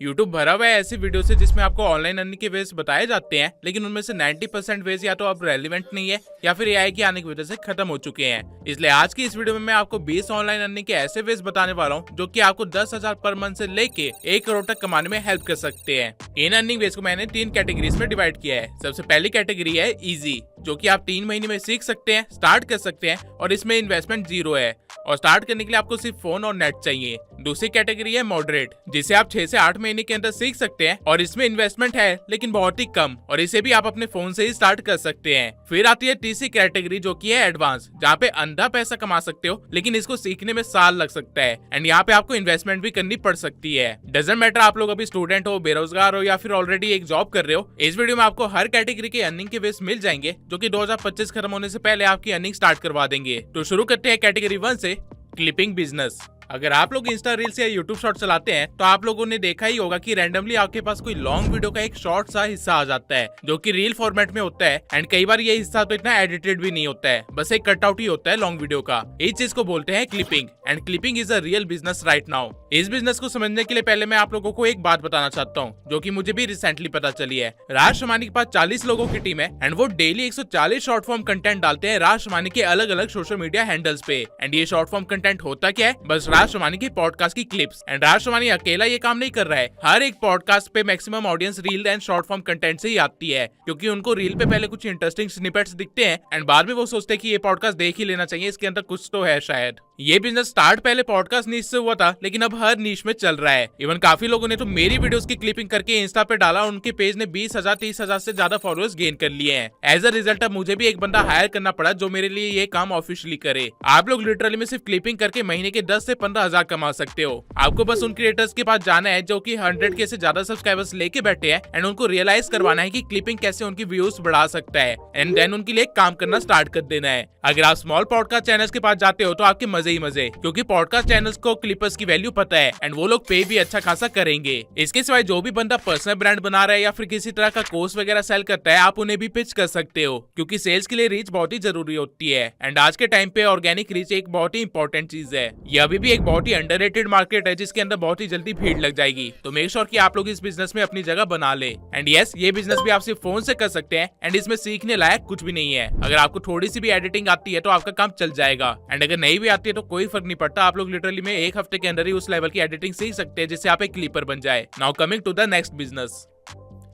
YouTube भरा हुआ है ऐसी वीडियो से जिसमें आपको ऑनलाइन अर्निंग के वेज बताए जाते हैं, लेकिन उनमें से 90% वेज या तो अब रेलिवेंट नहीं है या फिर एआई के आने की वजह से खत्म हो चुके हैं। इसलिए आज की इस वीडियो में मैं आपको 20 ऑनलाइन अर्निंग के ऐसे वेज बताने वाला हूँ जो कि आपको 10,000 पर मंथ से लेके 1 करोड़ तक कमाने में हेल्प कर सकते हैं। इन अर्निंग वेज को मैंने 3 कैटेगरीज में डिवाइड किया है। सबसे पहली कैटेगरी है इजी, जो कि आप 3 महीने में सीख सकते हैं, स्टार्ट कर सकते हैं और इसमें इन्वेस्टमेंट 0 है और स्टार्ट करने के लिए आपको सिर्फ फोन और नेट चाहिए। दूसरी कैटेगरी है मॉडरेट, जिसे आप 6 से 8 महीने के अंदर सीख सकते हैं और इसमें इन्वेस्टमेंट है लेकिन बहुत ही कम और इसे भी आप अपने फोन से ही स्टार्ट कर सकते हैं। फिर आती है तीसरी कैटेगरी जो कि है एडवांस, जहाँ पे अंधा पैसा कमा सकते हो लेकिन इसको सीखने में साल लग सकता है एंड यहाँ पे आपको इन्वेस्टमेंट भी करनी पड़ सकती है। डजंट मैटर आप लोग अभी स्टूडेंट हो, बेरोजगार हो या फिर ऑलरेडी एक जॉब कर रहे हो, इस वीडियो में आपको हर कैटेगरी के अर्निंग के वेज मिल जाएंगे जो कि 2025 खत्म होने से पहले आपकी अर्निंग स्टार्ट करवा देंगे। तो शुरू करते हैं कैटेगरी 1 से, क्लिपिंग बिजनेस। अगर आप लोग इंस्टा रील्स या यूट्यूब शॉर्ट चलाते हैं तो आप लोगों ने देखा ही होगा कि रैंडमली आपके पास कोई लॉन्ग वीडियो का एक शॉर्ट सा हिस्सा आ जाता है जो कि रील फॉर्मेट में होता है एंड कई बार ये हिस्सा तो इतना एडिटेड भी नहीं होता है, बस एक कटआउट ही होता है लॉन्ग वीडियो का। इस चीज को बोलते हैं clipping and clipping is a real business right now. इस बिजनेस को समझने के लिए पहले मैं आप लोगों को एक बात बताना चाहता हूँ जो कि मुझे भी रिसेंटली पता चली है। राज शमानी के पास 40 लोगों की टीम है एंड वो डेली 140 शॉर्ट फॉर्म कंटेंट डालते हैं राज शमानी के अलग अलग सोशल मीडिया हैंडल्स पे। एंड ये शॉर्ट फॉर्म कंटेंट होता क्या है, बस राज शमानी की पॉडकास्ट की क्लिप्स। एंड राज शमानी अकेला ये काम नहीं कर रहा है, हर एक पॉडकास्ट पे maximum audience reel and short form content से ही आती है, क्योंकि उनको रील पे पहले कुछ इंटरेस्टिंग स्निपेट्स दिखते हैं एंड बाद में वो सोचते हैं कि ये पॉडकास्ट देख ही लेना चाहिए, इसके अंदर कुछ तो है शायद। ये बिजनेस स्टार्ट पहले पॉडकास्ट नीच से हुआ था लेकिन अब हर नीच में चल रहा है। इवन काफी लोगों ने तो मेरी वीडियोस की क्लिपिंग करके इंस्टा पे डाला, उनके पेज ने 20,000 30,000 से ज्यादा फॉलोअर्स गेन कर लिए हैं। एज अ रिजल्ट अब मुझे भी एक बंदा हायर करना पड़ा जो मेरे लिए ये काम ऑफिशियली करे। आप लोग लिटरली में सिर्फ क्लिपिंग करके महीने के 10 से 15,000 कमा सकते हो। आपको बस उन क्रिएटर्स के पास जाना है जो कि 100K से ज्यादा सब्सक्राइबर्स लेके बैठे हैं एंड उनको रियलाइज करवाना है कि क्लिपिंग कैसे उनकी व्यूज बढ़ा सकता है एंड देन उनके लिए काम करना स्टार्ट कर देना है। अगर आप स्मॉल पॉडकास्ट चैनल्स के पास जाते हो तो आपके मजे ही मजे, क्योंकि पॉडकास्ट चैनल्स को क्लिपर्स की वैल्यू पता है एंड वो लोग पे भी अच्छा खासा करेंगे। इसके सिवाय जो भी बंदा पर्सनल ब्रांड बना रहा है या फिर किसी तरह का कोर्स वगैरह सेल करता है, आप उन्हें भी पिच कर सकते हो, क्योंकि सेल्स के लिए रीच बहुत ही जरूरी होती है एंड आज के टाइम पे ऑर्गेनिक रीच एक बहुत ही इंपॉर्टेंट चीज है। ये अभी भी एक बहुत ही अंडररेटेड मार्केट है जिसके अंदर बहुत ही जल्दी भीड़ लग जाएगी। तो मेक श्योर कि आप लोग इस बिजनेस में अपनी जगह बना ले। एंड यस, ये बिजनेस भी आप सिर्फ फोन से कर सकते हैं एंड इसमें सीखने लायक कुछ भी नहीं है। अगर आपको थोड़ी सी भी एडिटिंग आती है तो आपका काम चल जाएगा एंड अगर नहीं भी आती है तो कोई फर्क नहीं पड़ता, आप लोग लिटरली में 1 हफ्ते के अंदर ही उस लेवल की एडिटिंग सीख सकते हैं जिससे आप एक क्लिपर बन जाए। Now coming to the next business,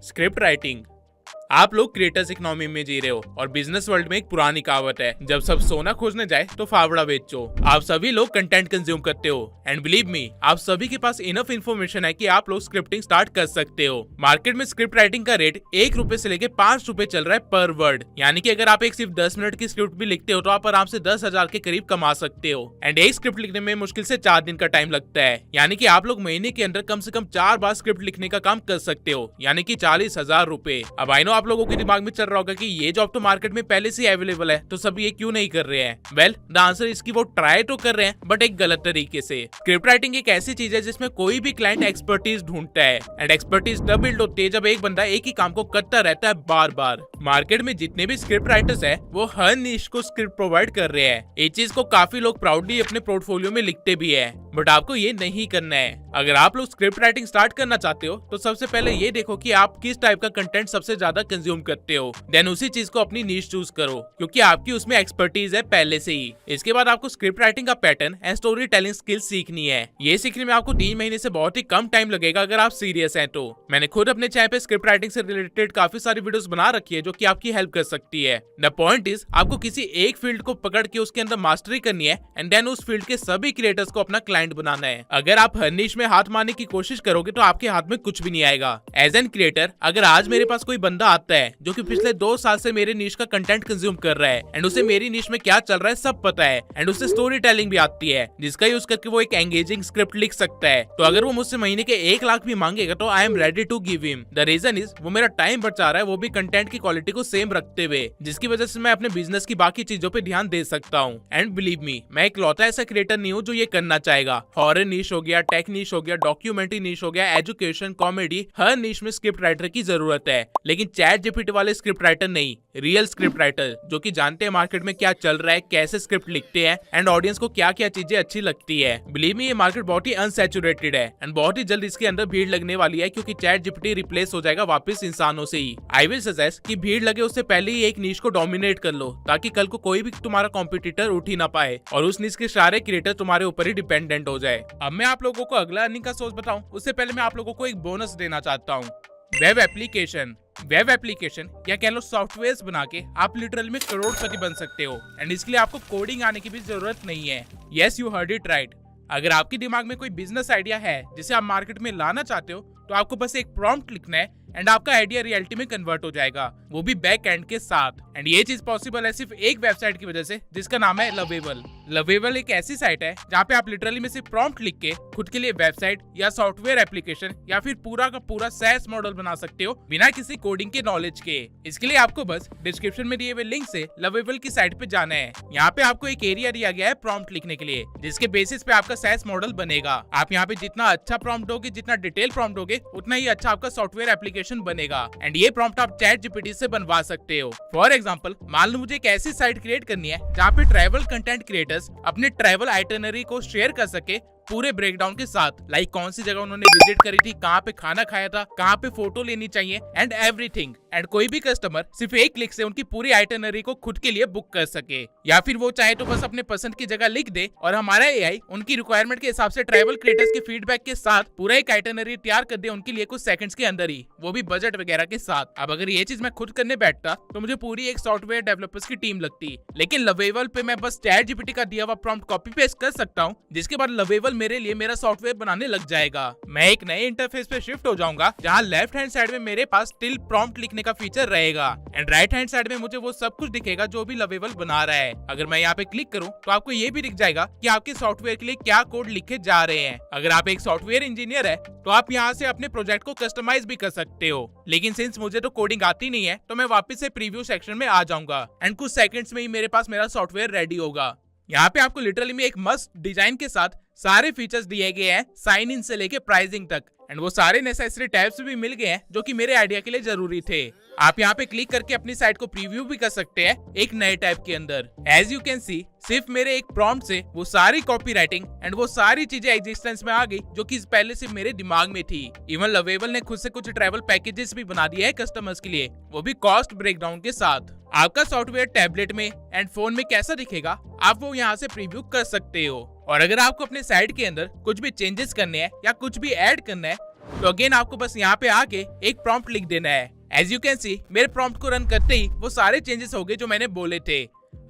script writing. आप लोग क्रिएटर्स इकोनॉमी में जी रहे हो और बिजनेस वर्ल्ड में एक पुरानी कहावत है, जब सब सोना खोजने जाए तो फावड़ा बेचो। आप सभी लोग कंटेंट कंज्यूम करते हो एंड बिलीव मी, आप सभी के पास इनफ इन्फॉर्मेशन है कि आप लोग स्क्रिप्टिंग स्टार्ट कर सकते हो। मार्केट में स्क्रिप्ट राइटिंग का रेट 1 रुपए से लेके 5 रुपए चल रहा है पर वर्ड, यानी कि अगर आप एक सिर्फ 10 मिनट की स्क्रिप्ट भी लिखते हो तो आप आराम से 10,000 के करीब कमा सकते हो। एंड एक स्क्रिप्ट लिखने में मुश्किल से 4 दिन का टाइम लगता है, यानी कि आप लोग महीने के अंदर कम से कम 4 बार स्क्रिप्ट लिखने का काम कर सकते हो, यानी कि 40,000 रुपए। अब आई नो आप लोगों के दिमाग में चल रहा होगा कि ये जॉब तो मार्केट में पहले से अवेलेबल है तो सब ये क्यों नहीं कर रहे हैं। वेल, द आंसर इसकी वो ट्राई तो कर रहे हैं बट एक गलत तरीके से। स्क्रिप्ट राइटिंग एक ऐसी चीज है जिसमें कोई भी क्लाइंट एक्सपर्टीज ढूंढता है एंड एक्सपर्टीज तब बिल्ड होती है जब एक बंदा एक ही काम को करता रहता है बार बार। मार्केट में जितने भी स्क्रिप्ट राइटर्स है वो हर निश को स्क्रिप्ट प्रोवाइड कर रहे हैं। इस चीज को काफी लोग प्राउडली अपने पोर्टफोलियो में लिखते भी है, बट आपको ये नहीं करना है। अगर आप लोग स्क्रिप्ट राइटिंग स्टार्ट करना चाहते हो तो सबसे पहले ये देखो कि आप किस टाइप का कंटेंट सबसे ज्यादा कंज्यूम करते हो, देन उसी चीज को अपनी नीश चूज करो, क्योंकि आपकी उसमें एक्सपर्टीज है पहले से ही। इसके बाद आपको स्क्रिप्ट राइटिंग का pattern and story telling skill सीखनी है। ये सीखने में आपको 3 महीने से बहुत ही कम टाइम लगेगा अगर आप सीरियस हैं तो। मैंने खुद अपने चैनल पे स्क्रिप्ट राइटिंग से रिलेटेड काफी सारी वीडियोस बना रखी है जो कि आपकी हेल्प कर सकती है। द पॉइंट इज, आपको किसी एक फील्ड को पकड़ के उसके अंदर मास्टरी करनी है एंड देन उस फील्ड के सभी क्रिएटर्स को अपना क्लाइंट बनाना है। अगर आप हर निश में हाथ मारने की कोशिश करोगे तो आपके हाथ में कुछ भी नहीं आएगा। एज एन क्रिएटर, अगर आज मेरे पास कोई बंदा आता है जो कि पिछले 2 साल से मेरे निश का कंटेंट कंज्यूम कर रहा है एंड उसे मेरी निश में क्या चल रहा है सब पता है एंड उसे स्टोरी टेलिंग भी आती है जिसका यूज करके वो एक एंगेजिंग स्क्रिप्ट लिख सकता है, तो अगर वो मुझसे महीने के 1 लाख भी मांगेगा तो I am ready to give him. The reason is, वो मेरा टाइम बचा रहा है, वो भी कंटेंट की क्वालिटी को सेम रखते हुए, जिसकी वजह से मैं अपने बिजनेस की बाकी चीजों पे ध्यान दे सकता हूँ। एंड बिलीव मी, मैं इकलौता ऐसा क्रिएटर नहीं हूँ जो ये करना चाहेगा। जाएगा। हॉरर नीश हो गया, टेक नीश हो गया, डॉक्यूमेंट्री नीश हो गया, एजुकेशन, कॉमेडी, हर नीश में स्क्रिप्ट राइटर की जरूरत है। लेकिन चैट जीपीटी वाले स्क्रिप्ट राइटर नहीं, रियल स्क्रिप्ट राइटर जो कि जानते हैं मार्केट में क्या चल रहा है, कैसे स्क्रिप्ट लिखते हैं एंड ऑडियंस को क्या क्या चीजें अच्छी लगती है। बिलीव मी, ये मार्केट बहुत ही अनसैचुरेटेड है एंड बहुत ही जल्द इसके अंदर भीड़ लगने वाली है, क्योंकि चैट जीपीटी रिप्लेस हो जाएगा वापस इंसानों से ही। आई विल सजेस्ट कि भीड़ लगे उससे पहले ही एक नीश को डोमिनेट कर लो, ताकि कल को कोई भी तुम्हारा कॉम्पिटिटर उठ ही ना पाए और उस नीश के सारे क्रिएटर तुम्हारे ऊपर ही डिपेंडेंट हो जाए। अब मैं आप लोगों को अगला अर्निंग का सोर्स बताऊं, उससे पहले मैं आप लोगों को एक बोनस देना चाहता हूँ। वेब एप्लीकेशन या कह लो सॉफ्टवेयर बना के आप लिटरली में करोड़पति बन सकते हो एंड इसके लिए आपको कोडिंग आने की भी जरूरत नहीं है। Yes, you heard it right. अगर आपके दिमाग में कोई बिजनेस आइडिया है जिसे आप मार्केट में लाना चाहते हो, तो आपको बस एक प्रॉम्प्ट लिखना है एंड आपका आइडिया रियलिटी में कन्वर्ट हो जाएगा, वो भी बैक एंड के साथ। एंड ये चीज पॉसिबल है सिर्फ एक वेबसाइट की वजह से, जिसका नाम है लवेबल। लवेबल एक ऐसी साइट है जहाँ पे आप लिटरली में सिर्फ प्रॉम्प्ट लिख के खुद के लिए वेबसाइट या सॉफ्टवेयर एप्लीकेशन या फिर पूरा का पूरा SaaS मॉडल बना सकते हो बिना किसी कोडिंग के नॉलेज के। इसके लिए आपको बस डिस्क्रिप्शन में दिए हुए लिंक से लवेबल की साइट पे जाना है। यहाँ पे आपको एक एरिया दिया गया है प्रॉम्प्ट लिखने के लिए, जिसके बेसिस पे आपका SaaS मॉडल बनेगा। आप यहाँ पे जितना अच्छा प्रॉम्प्ट दोगे, जितना डिटेल प्रॉम्प्ट दोगे, उतना ही अच्छा आपका सॉफ्टवेयर एप्लीकेशन बनेगा। एंड ये प्रॉम्प्ट आप चैट जीपीटी से बनवा सकते हो। फॉर एग्जांपल, मान लो मुझे एक ऐसी साइट क्रिएट करनी है जहाँ पे ट्रैवल कंटेंट क्रिएटर्स अपने ट्रैवल आइटिनरी को शेयर कर सके पूरे ब्रेकडाउन के साथ, लाइक कौन सी जगह उन्होंने विजिट करी थी, कहाँ पे खाना खाया था, कहाँ पे फोटो लेनी चाहिए एंड एवरीथिंग। एंड कोई भी कस्टमर सिर्फ एक क्लिक से उनकी पूरी आइटिनरी को खुद के लिए बुक कर सके, या फिर वो चाहे तो बस अपने पसंद की जगह लिख दे और हमारा एआई उनकी रिक्वायरमेंट के हिसाब से ट्रैवल क्रिएटर्स के फीडबैक के साथ पूरा एक आइटिनरी तैयार कर दे उनके लिए कुछ सेकंड्स के अंदर ही, वो भी बजट वगैरह के साथ। अब अगर ये चीज मैं खुद करने बैठता तो मुझे पूरी एक सॉफ्टवेयर डेवलपर्स की टीम लगती, लेकिन लवेबल पे मैं बस चैट जीपीटी का दिया हुआ प्रॉम्प्ट कॉपी पेस्ट कर सकता हूँ, जिसके बाद लवेबल मेरे लिए मेरा सॉफ्टवेयर बनाने लग जाएगा। मैं एक नए इंटरफेस पे शिफ्ट हो जाऊंगा जहाँ लेफ्ट हैंड साइड में मेरे पास स्टिल प्रॉम्प्ट लिखने का फीचर रहेगा एंड राइट हैंड साइड में मुझे वो सब कुछ दिखेगा जो भी लवेबल बना रहा है। अगर मैं यहाँ पे क्लिक करूँ तो आपको ये भी दिख जाएगा कि आपके सॉफ्टवेयर के लिए क्या कोड लिखे जा रहे हैं। अगर आप एक सॉफ्टवेयर इंजीनियर है तो आप यहाँ से अपने प्रोजेक्ट को कस्टमाइज भी कर सकते हो, लेकिन सिंस मुझे तो कोडिंग आती नहीं है तो मैं वापस से प्रीव्यू सेक्शन में आ जाऊंगा एंड कुछ सेकंड्स में ही मेरे पास मेरा सॉफ्टवेयर रेडी होगा। यहाँ पे आपको लिटरली में एक मस्त डिजाइन के साथ सारे फीचर्स दिए गए हैं, साइन इन से लेके प्राइसिंग तक, एंड वो सारे नेसेसरी टैब्स भी मिल गए हैं जो कि मेरे आइडिया के लिए जरूरी थे। आप यहाँ पे क्लिक करके अपनी साइट को प्रीव्यू भी कर सकते हैं एक नए टैब के अंदर। एज यू कैन सी, सिर्फ मेरे एक प्रॉम्प्ट से वो सारी कॉपीराइटिंग एंड वो सारी चीजें एग्जिस्टेंस में आ गई जो कि पहले से मेरे दिमाग में थी। इवन लवेबल ने खुद से कुछ ट्रैवल पैकेजेस भी बना दिए हैं कस्टमर्स के लिए, वो भी कॉस्ट ब्रेकडाउन के साथ। आपका सॉफ्टवेयर टैबलेट में एंड फोन में कैसा दिखेगा आप वो यहाँ से प्रीव्यू कर सकते हो। और अगर आपको अपने साइट के अंदर कुछ भी चेंजेस करने हैं या कुछ भी ऐड करना है तो अगेन आपको बस यहाँ पे आके एक प्रॉम्प्ट लिख देना है। एज यू कैन सी, मेरे प्रॉम्प्ट को रन करते ही वो सारे चेंजेस हो गए जो मैंने बोले थे।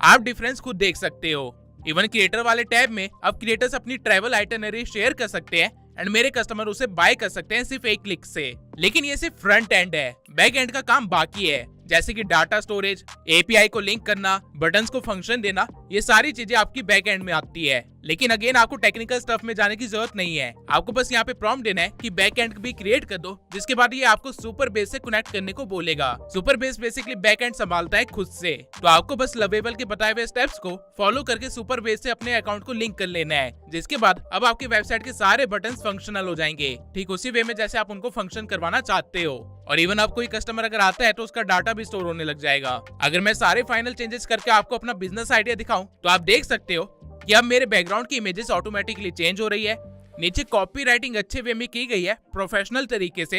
आप डिफरेंस खुद देख सकते हो। इवन क्रिएटर वाले टैब में अब क्रिएटर्स अपनी ट्रैवल आइटिनरी शेयर कर सकते हैं एंड मेरे कस्टमर उसे बाय कर सकते हैं सिर्फ एक क्लिक से। लेकिन ये सिर्फ फ्रंट एंड है, बैक एंड का काम बाकी है, जैसे कि डाटा स्टोरेज, एपीआई को लिंक करना, बटन्स को फंक्शन देना, ये सारी चीजें आपकी बैक एंड में आती है। लेकिन अगेन आपको टेक्निकल स्टफ में जाने की जरूरत नहीं है, आपको बस यहाँ पे प्रॉम्प्ट देना है कि बैक एंड भी क्रिएट कर दो, जिसके बाद ये आपको सुपर बेस से कनेक्ट करने को बोलेगा। Super base basically back and संभालता है खुद से, तो आपको बस लवेबल के बताए हुए स्टेप्स को फॉलो करके सुपर बेस से अपने अकाउंट को लिंक कर लेना है, जिसके बाद अब आपकी वेबसाइट के सारे बटन फंक्शनल हो जाएंगे, ठीक उसी वे में जैसे आप उनको फंक्शन करवाना चाहते हो। और इवन अब कोई कस्टमर अगर आता है तो उसका डाटा भी स्टोर होने लग जाएगा। अगर मैं सारे फाइनल चेंजेस करके आपको अपना बिजनेस आइडिया दिखाऊं तो आप देख सकते हो कि अब मेरे बैकग्राउंड की इमेजेस ऑटोमेटिकली चेंज हो रही है, नीचे कॉपी राइटिंग अच्छे वे में की गई है प्रोफेशनल तरीके से,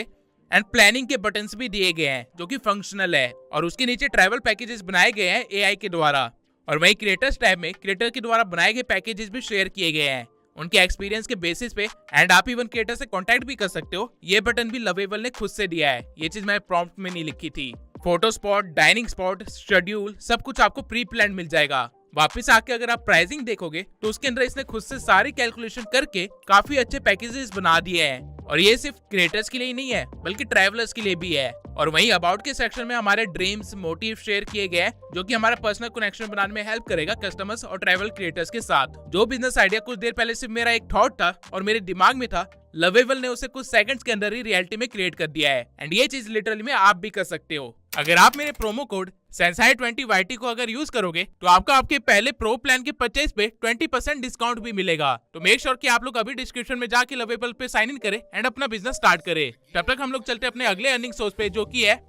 एंड प्लानिंग के बटन्स भी दिए गए हैं जो कि फंक्शनल है, और उसके नीचे ट्रैवल पैकेजेस बनाए गए हैं एआई के द्वारा। और वही क्रिएटर्स टैब में क्रिएटर के द्वारा बनाए गए पैकेजेस भी शेयर किए गए हैं उनके एक्सपीरियंस के बेसिस पे, एंड आप इवन क्रिएटर से कांटेक्ट भी कर सकते हो। ये बटन भी लवेबल ने खुद से दिया है, ये चीज मैं प्रॉम्प्ट में नहीं लिखी थी। Photo spot, dining spot, schedule, सब कुछ आपको प्री प्लान मिल जाएगा। वापस आके अगर आप प्राइसिंग देखोगे तो उसके अंदर इसने खुद से सारी कैलकुलेशन करके काफी अच्छे पैकेजेस बना दिए हैं, और ये सिर्फ क्रिएटर्स के लिए ही नहीं है बल्कि ट्रैवलर्स के लिए भी है। और वहीं अबाउट के सेक्शन में हमारे ड्रीम्स, मोटिव शेयर किए गए हैं जो कि हमारा पर्सनल कनेक्शन बनाने में हेल्प करेगा कस्टमर्स और ट्रैवल क्रिएटर्स के साथ। जो बिजनेस आइडिया कुछ देर पहले सिर्फ मेरा एक थॉट था और मेरे दिमाग में था, लवेबल ने उसे कुछ सेकंड्स के अंदर ही रियलिटी में क्रिएट कर दिया है, एंड ये चीज लिटरली में आप भी कर सकते हो। अगर आप मेरे प्रोमो कोड सेंसाई 20 YT को अगर यूज करोगे तो आपको आपके पहले प्रो प्लान के परचेज पे 20% डिस्काउंट भी मिलेगा। तो मेक श्योर कि आप लोग अभी डिस्क्रिप्शन में जाके लवेबल पे साइन इन करें एंड अपना बिजनेस स्टार्ट करें। तब तक हम लोग चलते अपने अगले अर्निंग सोर्स पे, जो कि है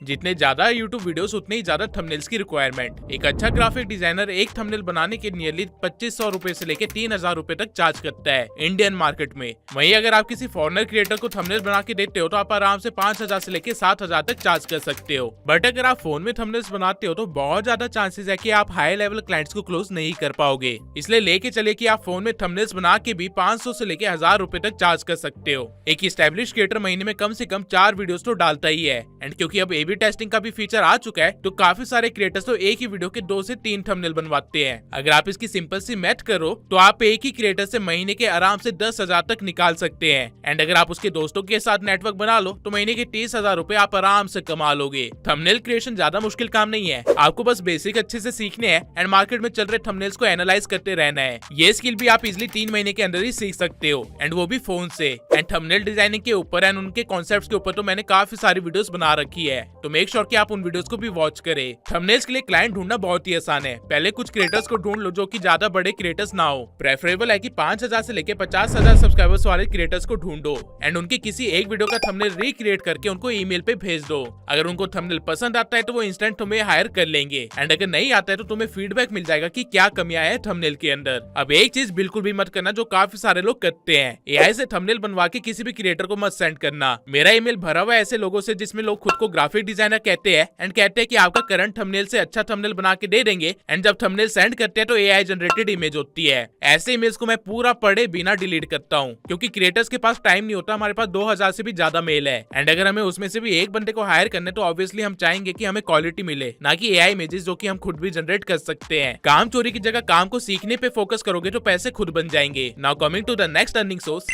जितने ज्यादा YouTube वीडियोस उतने ही ज्यादा थंबनेल्स की रिक्वायरमेंट। एक अच्छा ग्राफिक डिजाइनर एक थंबनेल बनाने के नियरली 2500 रुपए से लेके 3000 रुपए तक चार्ज करता है इंडियन मार्केट में। वहीं अगर आप किसी फॉरेनर क्रिएटर को थंबनेल बना के देते हो तो आप आराम से 5000 से लेके 7000 तक चार्ज कर सकते हो। बट अगर आप फोन में थंबनेल्स बनाते हो तो बहुत ज्यादा चांसेस है कि आप हाई लेवल क्लाइंट्स को क्लोज नहीं कर पाओगे। इसलिए लेके चले कि आप फोन में थंबनेल्स बना के भी 500 से लेके 1000 रुपए तक चार्ज कर सकते हो। एक एस्टैब्लिश क्रिएटर महीने में कम से कम 4 वीडियोस तो डालता ही है। एंड क्योंकि अब A/B टेस्टिंग का भी फीचर आ चुका है तो काफी सारे क्रिएटर्स तो एक ही वीडियो के 2 से 3 थंबनेल बनवाते हैं। अगर आप इसकी सिंपल सी मैथ करो तो आप एक ही क्रिएटर से महीने के आराम से 10,000 तक निकाल सकते हैं। एंड अगर आप उसके दोस्तों के साथ नेटवर्क बना लो तो महीने के 30,000 रुपए आप आराम से कमा लोगे। थंबनेल क्रिएशन ज्यादा मुश्किल काम नहीं है, आपको बस बेसिक अच्छे से सीखने हैं एंड मार्केट में चल रहे थंबनेल्स को एनालाइज करते रहना है। ये स्किल भी आप इजिली 3 महीने के अंदर ही सीख सकते हो एंड वो भी फोन से। एंड थंबनेल डिजाइनिंग के ऊपर एंड उनके कॉन्सेप्ट्स के ऊपर तो मैंने काफी सारी वीडियोस बना रखी है, तो मेक श्योर कि आप उन वीडियोस को भी वॉच करें। थंबनेल्स के लिए क्लाइंट ढूंढना बहुत ही आसान है। पहले कुछ क्रिएटर्स को ढूंढ लो जो कि ज्यादा बड़े क्रिएटर्स ना हो। प्रेफरेबल है कि 5000 से लेके 50,000 सब्सक्राइबर्स वाले क्रिएटर्स को ढूंढो एंड उनकी किसी एक वीडियो का थंबनेल रिक्रिएट करके उनको ईमेल पे भेज दो। अगर उनको थंबनेल पसंद आता है तो वो इंस्टेंट तुम्हें हायर कर लेंगे एंड अगर नहीं आता है तो तुम्हें फीडबैक मिल जाएगा कि क्या कमियां है थंबनेल के अंदर। अब एक चीज बिल्कुल भी मत करना जो काफी सारे लोग करते हैं, AI से थंबनेल बनवा के किसी भी क्रिएटर को मत सेंड करना। मेरा ईमेल भरा हुआ है ऐसे लोगों से जिसमें लोग खुद को ग्राफिक डिजाइनर कहते हैं एंड कहते हैं कि आपका करंट थंबनेल से अच्छा थंबनेल बना के दे देंगे एंड जब थंबनेल सेंड करते हैं तो AI जनरेटेड इमेज होती है। ऐसे इमेज को मैं पूरा पढ़े बिना डिलीट करता हूँ क्योंकि क्रिएटर्स के पास टाइम नहीं होता। हमारे पास 2000 से भी ज्यादा मेल है एंड अगर हमें उसमें से भी एक बंदे को हायर करने तो ऑब्वियसली हम चाहेंगे कि हमें क्वालिटी मिले, ना कि AI इमेजेस जो कि हम खुद भी जनरेट कर सकते हैं। काम चोरी की जगह काम को सीखने पे फोकस करोगे तो पैसे खुद बन जाएंगे। Now coming to the next earning source,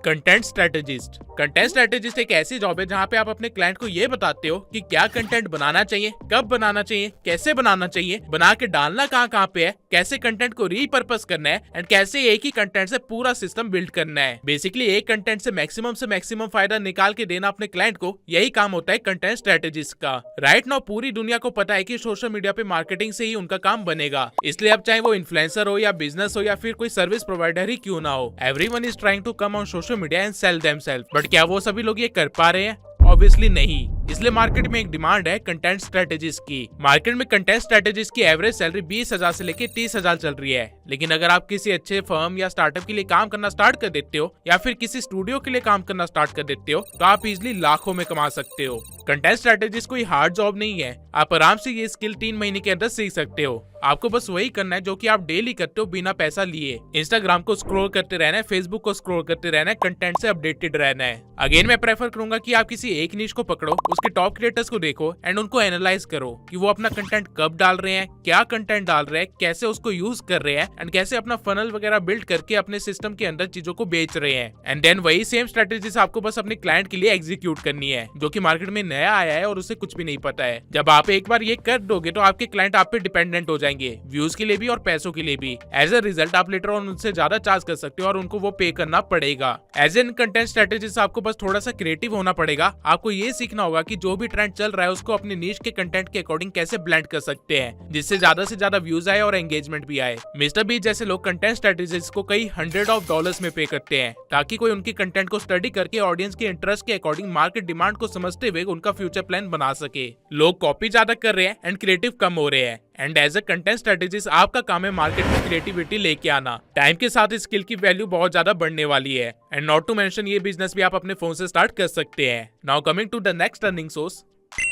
content strategist. Content strategist एक ऐसी जॉब है जहां पे आप अपने क्लाइंट को ये बताते हो कि क्या कंटेंट बनाना चाहिए, कब बनाना चाहिए, कैसे बनाना चाहिए, बना के डालना कहाँ पे है, कैसे कंटेंट को रीपर्पस करना है एंड कैसे एक ही कंटेंट से पूरा सिस्टम बिल्ड करना है। बेसिकली एक कंटेंट से मैक्सिमम फायदा निकाल के देना अपने क्लाइंट को, यही काम होता है कंटेंट स्ट्रेटेजिस्ट का। राइट नाउ पूरी दुनिया को पता है कि सोशल मीडिया पे मार्केटिंग से ही उनका काम बनेगा। इसलिए अब चाहे वो इन्फ्लुएंसर हो या बिजनेस हो या फिर कोई सर्विस प्रोवाइडर ही क्यों ना हो, everyone is trying to come on social media and sell themselves. But क्या वो सभी लोग ये कर पा रहे हैं? ऑब्वियसली नहीं। इसलिए मार्केट में एक डिमांड है कंटेंट स्ट्रेटेजिस्ट की। मार्केट में कंटेंट स्ट्रेटेजिस्ट की एवरेज सैलरी 20,000 से लेके 30,000 चल रही है। लेकिन अगर आप किसी अच्छे फर्म या स्टार्टअप के लिए काम करना स्टार्ट कर देते हो या फिर किसी स्टूडियो के लिए काम करना स्टार्ट कर देते हो तो आप इजिली लाखों में कमा सकते हो। कंटेंट स्ट्रेटेजिस्ट कोई हार्ड जॉब नहीं है, आप आराम से ये स्किल 3 महीने के अंदर सीख सकते हो। आपको बस वही करना है जो कि आप डेली करते हो बिना पैसा लिए। इंस्टाग्राम को स्क्रॉल करते रहना है, फेसबुक को स्क्रॉल करते रहना है, कंटेंट से अपडेटेड रहना है। अगेन मैं प्रेफर करूंगा कि आप किसी एक निश को पकड़ो, उसके टॉप क्रिएटर्स को देखो एंड उनको एनालाइज करो कि वो अपना कंटेंट कब डाल रहे हैं, क्या कंटेंट डाल रहे हैं, कैसे उसको यूज कर रहे हैं एंड कैसे अपना फनल वगैरह बिल्ड करके अपने सिस्टम के अंदर चीजों को बेच रहे हैं। एंड देन वही सेम स्ट्रेटेजीज आपको बस अपने क्लाइंट के लिए एग्जीक्यूट करनी है जो कि मार्केट में नया आया है और उसे कुछ भी नहीं पता है। जब आप एक बार ये कर दोगे तो आपके क्लाइंट आप पे डिपेंडेंट हो जाएंगे, व्यूज के लिए भी और पैसों के लिए भी। एज ए रिजल्ट आप लेटर ऑन उनसे ज्यादा चार्ज कर सकते हो और उनको वो पे करना पड़ेगा। एज एन कंटेंट स्ट्रेटेजिस्ट आपको बस थोड़ा सा क्रिएटिव होना पड़ेगा। आपको ये सीखना होगा कि जो भी ट्रेंड चल रहा है उसको अपने नीश के कंटेंट के अकॉर्डिंग कैसे ब्लेंड कर सकते हैं जिससे ज्यादा से ज्यादा व्यूज आए और एंगेजमेंट भी आए। मिस्टर बीस्ट जैसे लोग कंटेंट स्ट्रेटेजिस्ट को कई $100 में पे करते हैं ताकि कोई उनकी कंटेंट को स्टडी करके ऑडियंस के इंटरेस्ट के अकॉर्डिंग मार्केट डिमांड को समझते हुए उनका फ्यूचर प्लान बना सके। लोग कॉपी ज्यादा कर रहे हैं एंड क्रिएटिव कम हो रहे हैं। And as a content strategist आपका काम है मार्केट में क्रिएटिविटी लेके आना। टाइम के साथ इस स्किल की वैल्यू बहुत ज्यादा बढ़ने वाली है एंड नॉट टू मेंशन ये बिजनेस भी आप अपने फोन से स्टार्ट कर सकते हैं। Now coming to the next earning source,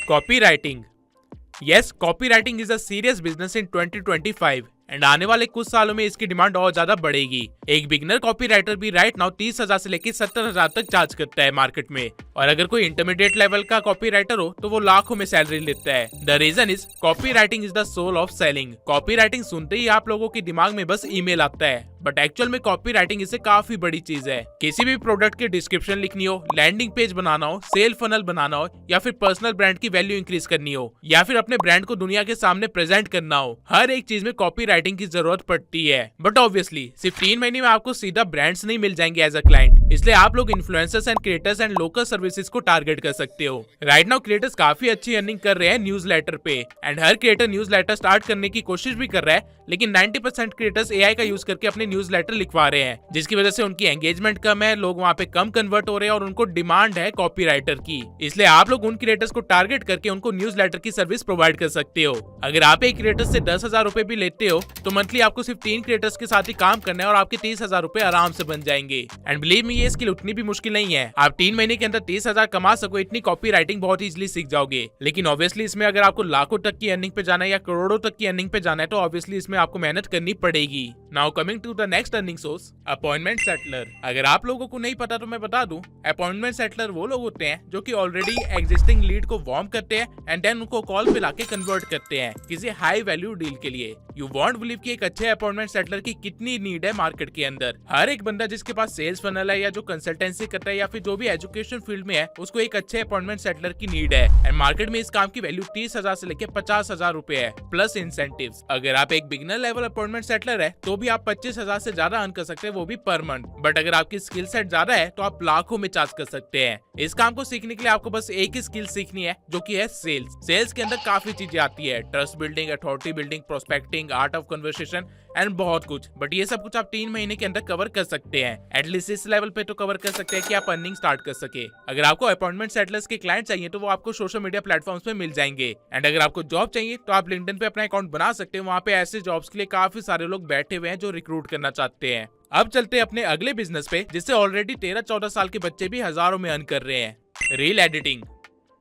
copywriting. Yes, copywriting is a serious business in 2025 and आने वाले कुछ सालों में इसकी डिमांड और ज्यादा बढ़ेगी। एक बिगिनर कॉपीराइटर भी राइट नाउ 30,000 से लेकर 70,000 तक चार्ज करता है मार्केट में, और अगर कोई इंटरमीडिएट लेवल का कॉपीराइटर हो तो वो लाखों में सैलरी लेता है। The reason is copywriting is the soul of selling. Copywriting सुनते ही आप लोगों के दिमाग में बस ईमेल आता है, बट एक्चुअल में कॉपी राइटिंग इससे काफी बड़ी चीज है। किसी भी प्रोडक्ट की डिस्क्रिप्शन लिखनी हो, लैंडिंग पेज बनाना हो, सेल फनल बनाना हो, या फिर पर्सनल ब्रांड की वैल्यू इंक्रीज करनी हो, या फिर अपने ब्रांड को दुनिया के सामने प्रेजेंट करना हो, हर एक चीज में कॉपी राइटिंग की जरूरत पड़ती है। बट ऑब्वियसली सिर्फ 3 महीने में आपको सीधा ब्रांड्स नहीं मिल जाएंगे एज अ क्लाइंट, इसलिए आप लोग influencers and creators and local services को टारगेट कर सकते हो। राइट नाउ क्रिएटर्स काफी अच्छी अर्निंग कर रहे हैं न्यूज़लेटर पे, and her creator newsletter start करने की कोशिश भी कर रहा है, लेकिन 90% क्रिएटर्स एआई का यूज करके अपने न्यूज़लेटर लिखवा रहे हैं, जिसकी वजह से उनकी एंगेजमेंट कम है, लोग वहां पे कम कन्वर्ट हो रहे हैं और उनको डिमांड है कॉपीराइटर की। इसलिए आप लोग उन क्रिएटर्स को टारगेट करके उनको न्यूज़लेटर की सर्विस प्रोवाइड कर सकते हो। अगर आप एक क्रिएटर से 10,000 रुपए भी लेते हो तो मंथली आपको सिर्फ 3 क्रिएटर्स के साथ ही काम करना है और आपके 30,000 रुपए आराम से बन जाएंगे। एंड बिलीव मी, ये स्किल उतनी भी मुश्किल नहीं है। आप 3 महीने के अंदर 30,000 कमा सको इतनी कॉपी राइटिंग बहुत इजीली सीख जाओगे। लेकिन ऑब्वियसली इसमें अगर आपको लाखों तक की अर्निंग पे जाना है या करोड़ों तक की अर्निंग पे जाना है तो ऑब्वियसली इसमें आपको मेहनत करनी पड़ेगी। Now coming to the next earning source, appointment settler. अगर आप लोगों को नहीं पता तो मैं बता दूं, अपॉइंटमेंट सेटलर वो लोग होते हैं जो कि ऑलरेडी एग्जिस्टिंग लीड को वार्म करते हैं एंड देन उनको कॉल पे लाके कन्वर्ट करते हैं किसी हाई वैल्यू डील के लिए। यू वॉन्ट बिलीव कि एक अच्छे अपॉइंटमेंट सेटलर की कितनी नीड है मार्केट के अंदर। हर एक बंदा जिसके पास सेल्स फनल है या जो कंसल्टेंसी करता है या फिर जो भी एजुकेशन फील्ड में है, उसको एक अच्छे अपॉइंटमेंट सेटलर की नीड है। एंड मार्केट में इस काम की वैल्यू 30,000 से लेकर 50,000 रुपए है प्लस इंसेंटिव्स। अगर आप एक बिगिनर लेवल अपॉइंटमेंट सेटलर है तो भी आप 25,000 से ज्यादा अर्न कर सकते हैं, वो भी पर मंथ। बट अगर आपकी स्किल सेट ज्यादा है तो आप लाखों में चार्ज कर सकते हैं। इस काम को सीखने के लिए आपको बस एक ही स्किल सीखनी है जो कि है सेल्स। सेल्स के अंदर काफी चीजें आती है, trust building, authority building, prospecting, art of conversation and बहुत कुछ। बट ये सब कुछ आप 3 महीने के अंदर कवर कर सकते हैं। एटलीस्ट इस लेवल पे तो कवर कर सकते हैं कि आप अर्निंग स्टार्ट कर सके। अगर आपको अपॉइंटमेंट सेटलर्स के क्लाइंट चाहिए तो वो आपको सोशल मीडिया प्लेटफॉर्म्स पे मिल जाएंगे। एंड अगर आपको जॉब चाहिए तो आप लिंक्डइन पे अपना अकाउंट बना सकते हैं। वहाँ पे ऐसे जॉब्स के लिए काफी सारे लोग बैठे हुए हैं जो रिक्रूट करना चाहते हैं। अब चलते हैं अपने अगले बिजनेस पे, जिससे ऑलरेडी 13-14 साल के बच्चे भी हजारों में अर्न कर रहे हैं, reel editing.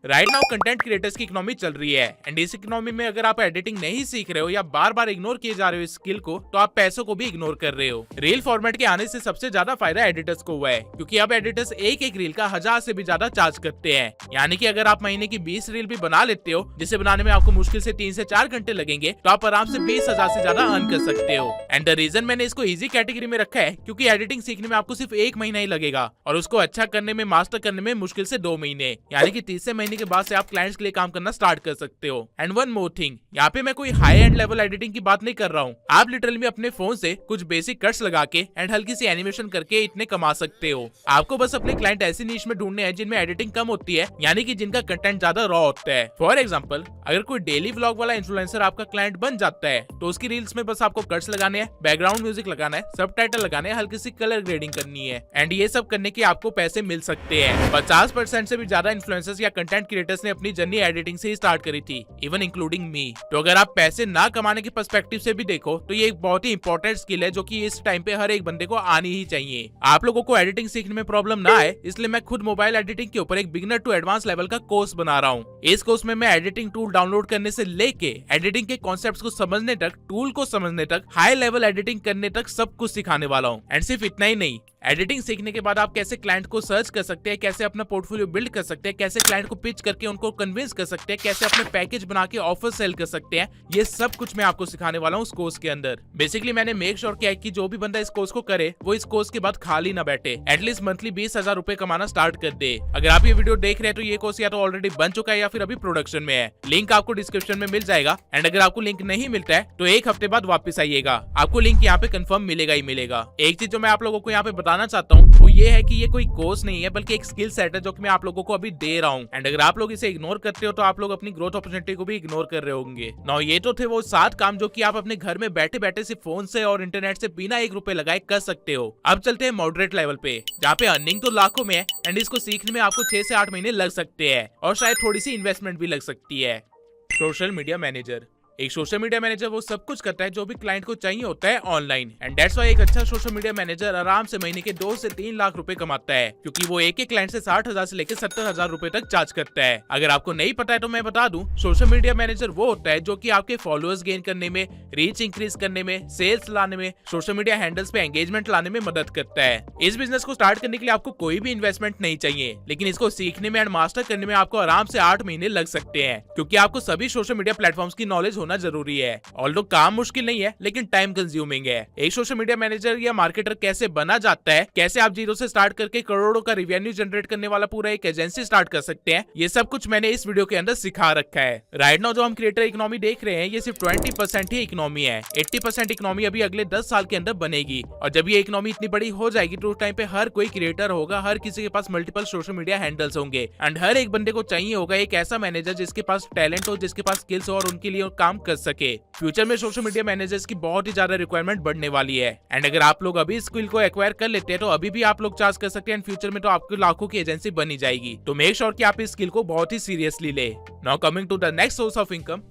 Right now content creators की इकोनॉमी चल रही है एंड इस इकोनॉमी में अगर आप एडिटिंग नहीं सीख रहे हो या बार बार इग्नोर किए जा रहे हो इस स्किल को, तो आप पैसों को भी इग्नोर कर रहे हो। रील फॉर्मेट के आने से सबसे ज्यादा फायदा एडिटर्स को हुआ है, क्योंकि अब एडिटर्स एक एक रील का 1000 से भी ज्यादा चार्ज करते हैं। यानी कि अगर आप महीने की 20 रील भी बना लेते हो, जिसे बनाने में आपको मुश्किल से 3 से 4 घंटे लगेंगे, तो आप आराम से 20,000 से ज्यादा अर्न कर सकते हो। एंड द रीजन मैंने इसको इजी कैटेगरी में रखा है क्योंकि एडिटिंग सीखने में आपको सिर्फ 1 महीना ही लगेगा और उसको अच्छा करने में, मास्टर करने में मुश्किल से 2 महीने, यानी कि तीसरे महीने के बाद से आप क्लाइंट्स के लिए काम करना स्टार्ट कर सकते हो। एंड वन मोर थिंग, यहाँ पे मैं कोई हाई एंड लेवल एडिटिंग की बात नहीं कर रहा हूँ। आप लिटरली अपने फोन से कुछ बेसिक कट्स लगा के एंड हल्की सी एनिमेशन करके इतने कमा सकते हो। आपको बस अपने क्लाइंट ऐसी नीश में ढूंढने हैं जिनमें एडिटिंग कम होती है, यानी कि जिनका कंटेंट ज्यादा रॉ होता है। फॉर एग्जाम्पल, अगर कोई डेली व्लॉग वाला इन्फ्लुएंसर आपका क्लाइंट बन जाता है तो उसकी रील्स में बस आपको कट्स लगाने हैं, बैकग्राउंड म्यूजिक लगाना है, सबटाइटल लगाने हैं, हल्की सी कलर ग्रेडिंग करनी है एंड ये सब करने के आपको पैसे मिल सकते हैं। 50% से भी ज्यादा इन्फ्लुएंसर्स या कंटेंट क्रिएटर्स ने अपनी जर्नी एडिटिंग से स्टार्ट करी थी, इवन इंक्लूडिंग मी। तो अगर आप पैसे ना कमाने के पर्सपेक्टिव से भी देखो तो ये एक बहुत ही इंपॉर्टेंट स्किल है जो कि इस टाइम पे हर एक बंदे को आनी ही चाहिए। आप लोगों को एडिटिंग सीखने में प्रॉब्लम ना आए, इसलिए मैं खुद मोबाइल एडिटिंग के ऊपर एक बिगिनर टू एडवांस लेवल का कोर्स बना रहा हूँ। इस कोर्स में मैं एडिटिंग टूल डाउनलोड करने से लेके एडिटिंग के कॉन्सेप्ट्स को समझने तक, टूल को समझने तक, हाई लेवल एडिटिंग करने तक सब कुछ सिखाने वाला हूँ। एंड सिर्फ इतना ही नहीं, एडिटिंग सीखने के बाद आप कैसे क्लाइंट को सर्च कर सकते हैं, कैसे अपना पोर्टफोलियो बिल्ड कर सकते हैं, कैसे क्लाइंट को पिच करके उनको कन्विंस कर सकते हैं, कैसे अपने पैकेज बना के ऑफर सेल कर सकते हैं, ये सब कुछ मैं आपको सिखाने वाला हूँ उस कोर्स के अंदर। बेसिकली मैंने मेक श्योर किया है कि जो भी बंदा इस कोर्स को करे वो इस कोर्स के बाद खाली ना बैठे, एटलीस्ट मंथली 20,000 रुपए कमाना स्टार्ट कर दे। अगर आप ये वीडियो देख रहे हैं तो ये कोर्स या तो ऑलरेडी बन चुका है या फिर अभी प्रोडक्शन में है। लिंक आपको डिस्क्रिप्शन में मिल जाएगा। एंड अगर आपको लिंक नहीं मिलता है तो 1 हफ्ते बाद वापस आइएगा, आपको लिंक यहाँ पे कंफर्म मिलेगा ही मिलेगा। एक चीज जो मैं आप लोगों को यहाँ पे बताना चाहता हूँ वो ये है कि ये कोई कोर्स नहीं है बल्कि एक स्किल सेट है जो कि मैं आप लोगों को अभी दे रहा हूँ। एंड अगर आप लोग इसे इग्नोर करते हो तो आप लोग अपनी ग्रोथ अपॉर्चुनिटी को भी इग्नोर कर रहे होंगे। नाउ ये तो थे वो 7 काम जो कि आप अपने घर में बैठे बैठे सिर्फ फोन से और इंटरनेट से बिना 1 रुपए लगाए कर सकते हो। अब चलते हैं मॉडरेट लेवल पे, जहाँ पे अर्निंग तो लाखों में है एंड इसको सीखने में आपको 6 से 8 महीने लग सकते हैं और शायद थोड़ी सी इन्वेस्टमेंट भी लग सकती है। Social media manager. एक सोशल मीडिया मैनेजर वो सब कुछ करता है जो भी क्लाइंट को चाहिए होता है ऑनलाइन। एंड दैट्स व्हाई एक अच्छा सोशल मीडिया मैनेजर आराम से महीने के 2 से 3 लाख रुपए कमाता है, क्योंकि वो एक क्लाइंट से 60,000 से लेकर 70,000 रुपए तक चार्ज करता है। अगर आपको नहीं पता है तो मैं बता दूं, सोशल मीडिया मैनेजर वो होता है जो कि आपके फॉलोअर्स गेन करने में, रीच इंक्रीज करने में, सेल्स लाने में, सोशल मीडिया हैंडल्स पे एंगेजमेंट लाने में मदद करता है। इस बिजनेस को स्टार्ट करने के लिए आपको कोई भी इन्वेस्टमेंट नहीं चाहिए, लेकिन इसको सीखने में एंड मास्टर करने में आपको आराम से 8 महीने लग सकते हैं, क्योंकि आपको सभी सोशल मीडिया प्लेटफॉर्म्स की नॉलेज होना जरूरी है। ऑल्दो काम मुश्किल नहीं है लेकिन टाइम कंज्यूमिंग है। एक सोशल मीडिया मैनेजर या मार्केटर कैसे बना जाता है, कैसे आप जीरो से स्टार्ट करके करोड़ों का रेवेन्यू जनरेट करने वाला पूरा एक एजेंसी स्टार्ट कर सकते हैं, ये सब कुछ मैंने इस वीडियो के अंदर सिखा रखा है। राइट नाउ जो हम क्रिएटर इकोनॉमी देख रहे हैं ये सिर्फ 20% ही इकोनॉमी है। 80% इकोनॉमी अभी अगले 10 साल के अंदर बनेगी और जब ये इकोनॉमी इतनी बड़ी हो जाएगी तो उस टाइम पे हर कोई क्रिएटर होगा, हर किसी के पास मल्टीपल सोशल मीडिया हैंडल्स होंगे एंड हर एक बंदे को चाहिए होगा एक ऐसा मैनेजर जिसके पास टैलेंट हो, जिसके पास स्किल्स हो और उनके लिए काम कर सके। फ्यूचर में सोशल मीडिया मैनेजर्स की बहुत ही ज्यादा रिक्वायरमेंट बढ़ने वाली है एंड अगर आप लोग अभी स्किल को एक्वायर कर लेते हैं तो अभी भी आप लोग चार्ज कर सकते हैं एंड फ्यूचर में तो आपको लाखों की एजेंसी बनी जाएगी। तो मेक श्योर कि आप इस स्किल को बहुत ही सीरियसली ले। Now coming to the next source of income,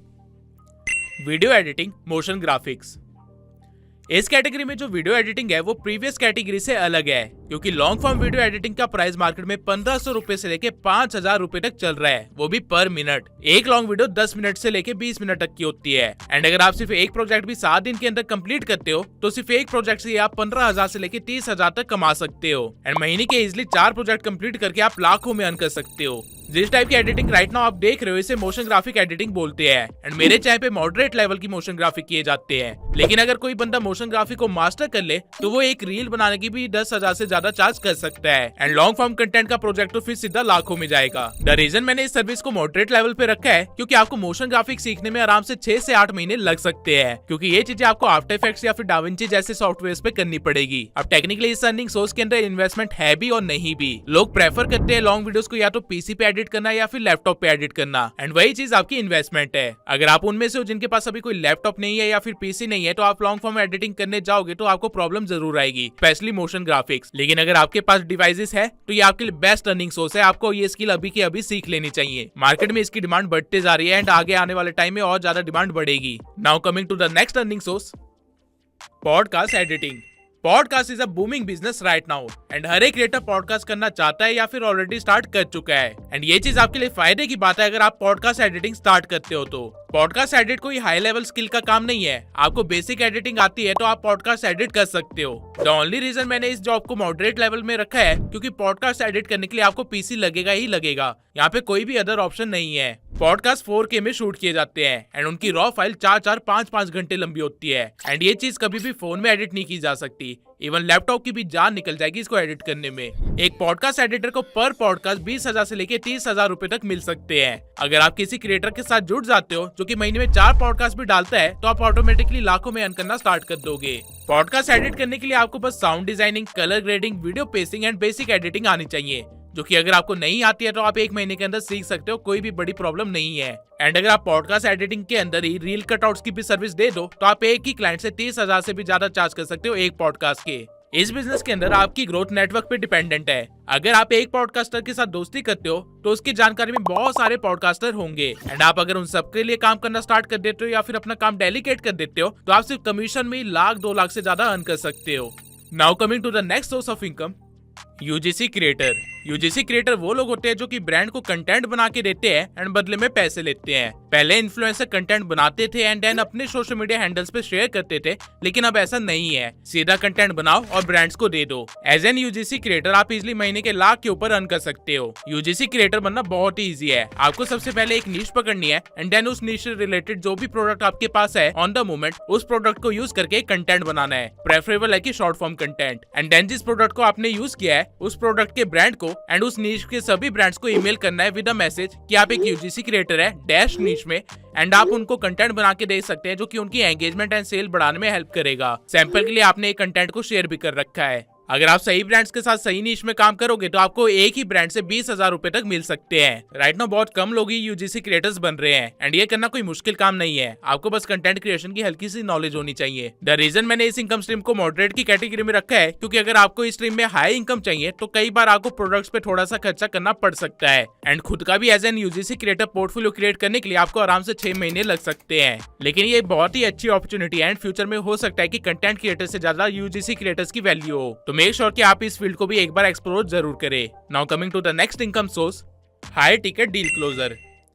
video editing, motion graphics. इस कैटेगरी में जो वीडियो एडिटिंग है वो प्रीवियस कैटेगरी से अलग है क्योंकि लॉन्ग फॉर्म वीडियो एडिटिंग का प्राइस मार्केट में 1500 रुपए से लेके 5000 रुपए तक चल रहा है, वो भी पर मिनट। एक लॉन्ग वीडियो 10 मिनट से लेके 20 मिनट तक की होती है एंड अगर आप सिर्फ एक प्रोजेक्ट भी 7 दिन के अंदर कंप्लीट करते हो तो सिर्फ एक प्रोजेक्ट से आप 15,000 से लेके 30,000 तक कमा सकते हो एंड महीने के इजिली 4 प्रोजेक्ट कंप्लीट करके आप लाखों में अर्न कर सकते हो। जिस टाइप की एडिटिंग राइट नाउ आप देख रहे हो इसे मोशन ग्राफिक एडिटिंग बोलते हैं एंड मेरे चैनल पे मॉडरेट लेवल की मोशन ग्राफिक किए जाते हैं। लेकिन अगर कोई बंदा मोशन ग्राफिक को मास्टर कर ले तो वो एक रील बनाने की भी 10,000 से ज्यादा चार्ज कर सकता है एंड लॉन्ग फॉर्म कंटेंट का प्रोजेक्ट तो फिर सीधा लाखों में जाएगा। द रीजन मैंने इस सर्विस को मॉडरेट लेवल पे रखा है क्योंकि आपको मोशन ग्राफिक सीखने में आराम से 6 से 8 महीने लग सकते हैं क्योंकि ये चीजें आपको आफ्टर इफेक्ट्स या फिर डाविंची जैसे सॉफ्टवेयर पे करनी पड़ेगी। अब टेक्निकली इस अर्निंग सोर्स के अंदर इन्वेस्टमेंट है भी और नहीं भी। लोग प्रेफर करते हैं लॉन्ग वीडियोस को या तो पीसी पे एडिट करना या फिर लैपटॉप पे एडिट करना एंड वही चीज आपकी इन्वेस्टमेंट है। अगर आप उनमें से हो जिनके पास अभी कोई लैपटॉप नहीं है या फिर पीसी नहीं है तो आप लॉन्ग फॉर्म एडिटिंग करने जाओगे तो आपको प्रॉब्लम जरूर आएगी, स्पेशली मोशन ग्राफिक्स। लेकिन अगर आपके पास डिवाइसेस है तो ये आपके लिए बेस्ट अर्निंग सोर्स है। आपको ये स्किल अभी के अभी सीख लेनी चाहिए। मार्केट में इसकी डिमांड बढ़ते जा रही है एंड आगे आने वाले टाइम में और ज्यादा डिमांड बढ़ेगी। Now coming to the next earning source, podcast editing. Podcast is a booming business right now and हर एक क्रिएटर पॉडकास्ट करना चाहता है या फिर ऑलरेडी स्टार्ट कर चुका है एंड ये चीज आपके लिए फायदे की बात है अगर आप पॉडकास्ट एडिटिंग स्टार्ट करते हो तो। पॉडकास्ट एडिट कोई हाई लेवल स्किल का काम नहीं है। आपको बेसिक एडिटिंग आती है तो आप पॉडकास्ट एडिट कर सकते हो। द ओनली रीजन मैंने इस जॉब को मॉडरेट लेवल में रखा है क्योंकि पॉडकास्ट एडिट करने के लिए आपको पीसी लगेगा ही लगेगा, यहाँ पे कोई भी अदर ऑप्शन नहीं है। पॉडकास्ट 4K में शूट किए जाते हैं एंड उनकी रॉ फाइल 4-4, 5-5 घंटे लंबी होती है एंड ये चीज कभी भी फोन में एडिट नहीं की जा सकती। इवन लैपटॉप की भी जान निकल जाएगी इसको एडिट करने में। एक पॉडकास्ट एडिटर को पर पॉडकास्ट 20,000 से लेके 30,000 रुपए तक मिल सकते हैं। अगर आप किसी क्रिएटर के साथ जुड़ जाते हो जो कि महीने में 4 पॉडकास्ट भी डालता है तो आप ऑटोमेटिकली लाखों में अर्न करना स्टार्ट कर दोगे। पॉडकास्ट एडिट करने के लिए आपको बस sound designing, colour grading, video pacing and basic editing आनी चाहिए, जो कि अगर आपको नहीं आती है तो आप 1 महीने के अंदर सीख सकते हो, कोई भी बड़ी प्रॉब्लम नहीं है। एंड अगर आप पॉडकास्ट एडिटिंग के अंदर ही रील कटआउट्स की भी सर्विस दे दो तो आप एक ही क्लाइंट से 30,000 से भी ज्यादा चार्ज कर सकते हो एक पॉडकास्ट के। इस बिजनेस के अंदर आपकी ग्रोथ नेटवर्क पे डिपेंडेंट है। अगर आप एक पॉडकास्टर के साथ दोस्ती करते हो तो उसकी जानकारी में बहुत सारे पॉडकास्टर होंगे एंड आप अगर उन सबके लिए काम करना स्टार्ट कर देते हो या फिर अपना काम डेलीकेट कर देते हो तो आप सिर्फ कमीशन में 1-2 लाख से ज्यादा अर्न कर सकते हो। Now coming to the next source of income, UGC creator. UGC creator वो लोग होते हैं जो कि ब्रांड को कंटेंट बना के देते हैं एंड बदले में पैसे लेते हैं। पहले इन्फ्लुएंसर कंटेंट बनाते थे एंड देन अपने सोशल मीडिया हैंडल्स पे शेयर करते थे, लेकिन अब ऐसा नहीं है। सीधा कंटेंट बनाओ और ब्रांड्स को दे दो। एज एन यूजीसी क्रिएटर आप इजिली महीने के लाख के ऊपर अर्न कर सकते हो। यूजीसी क्रिएटर बनना बहुत ही ईजी है। आपको सबसे पहले एक नीश पकड़नी है एंड देन उस नीश से रिलेटेड जो भी प्रोडक्ट आपके पास है ऑन द मोमेंट उस प्रोडक्ट को यूज करके कंटेंट बनाना है। प्रेफरेबल है कि short form content and then जिस प्रोडक्ट को आपने यूज किया है उस प्रोडक्ट के ब्रांड को एंड उस नीश के सभी ब्रांड्स को ईमेल करना है विद अ मैसेज कि आप एक यूजीसी क्रिएटर है डैश नीश में एंड आप उनको कंटेंट बना के दे सकते हैं जो कि उनकी एंगेजमेंट एंड सेल बढ़ाने में हेल्प करेगा। सैंपल के लिए आपने एक कंटेंट को शेयर भी कर रखा है। अगर आप सही ब्रांड्स के साथ सही नीश में काम करोगे तो आपको एक ही ब्रांड से 20,000 रुपए तक मिल सकते हैं। राइट नाउ बहुत कम लोग ही यूजीसी क्रिएटर्स बन रहे हैं एंड ये करना कोई मुश्किल काम नहीं है। आपको बस कंटेंट क्रिएशन की हल्की सी नॉलेज होनी चाहिए। द रीजन मैंने इस इनकम स्ट्रीम को मॉडरेट की कैटेगरी में रखा है क्योंकि अगर आपको इस स्ट्रीम में हाई इनकम चाहिए तो कई बार आपको प्रोडक्ट्स पे थोड़ा सा खर्चा करना पड़ सकता है एंड खुद का भी as an UGC creator portfolio create करने के लिए आपको आराम से 6 महीने लग सकते हैं। लेकिन ये बहुत ही अच्छी अपॉर्चुनिटी है एंड फ्यूचर में हो सकता है कि कंटेंट क्रिएटर से ज्यादा यूजीसी क्रिएटर्स की वैल्यू हो। तो मेक श्योर कि आप इस फील्ड को भी एक बार एक्सप्लोर जरूर करें। Now coming to the next income source, high ticket deal closer.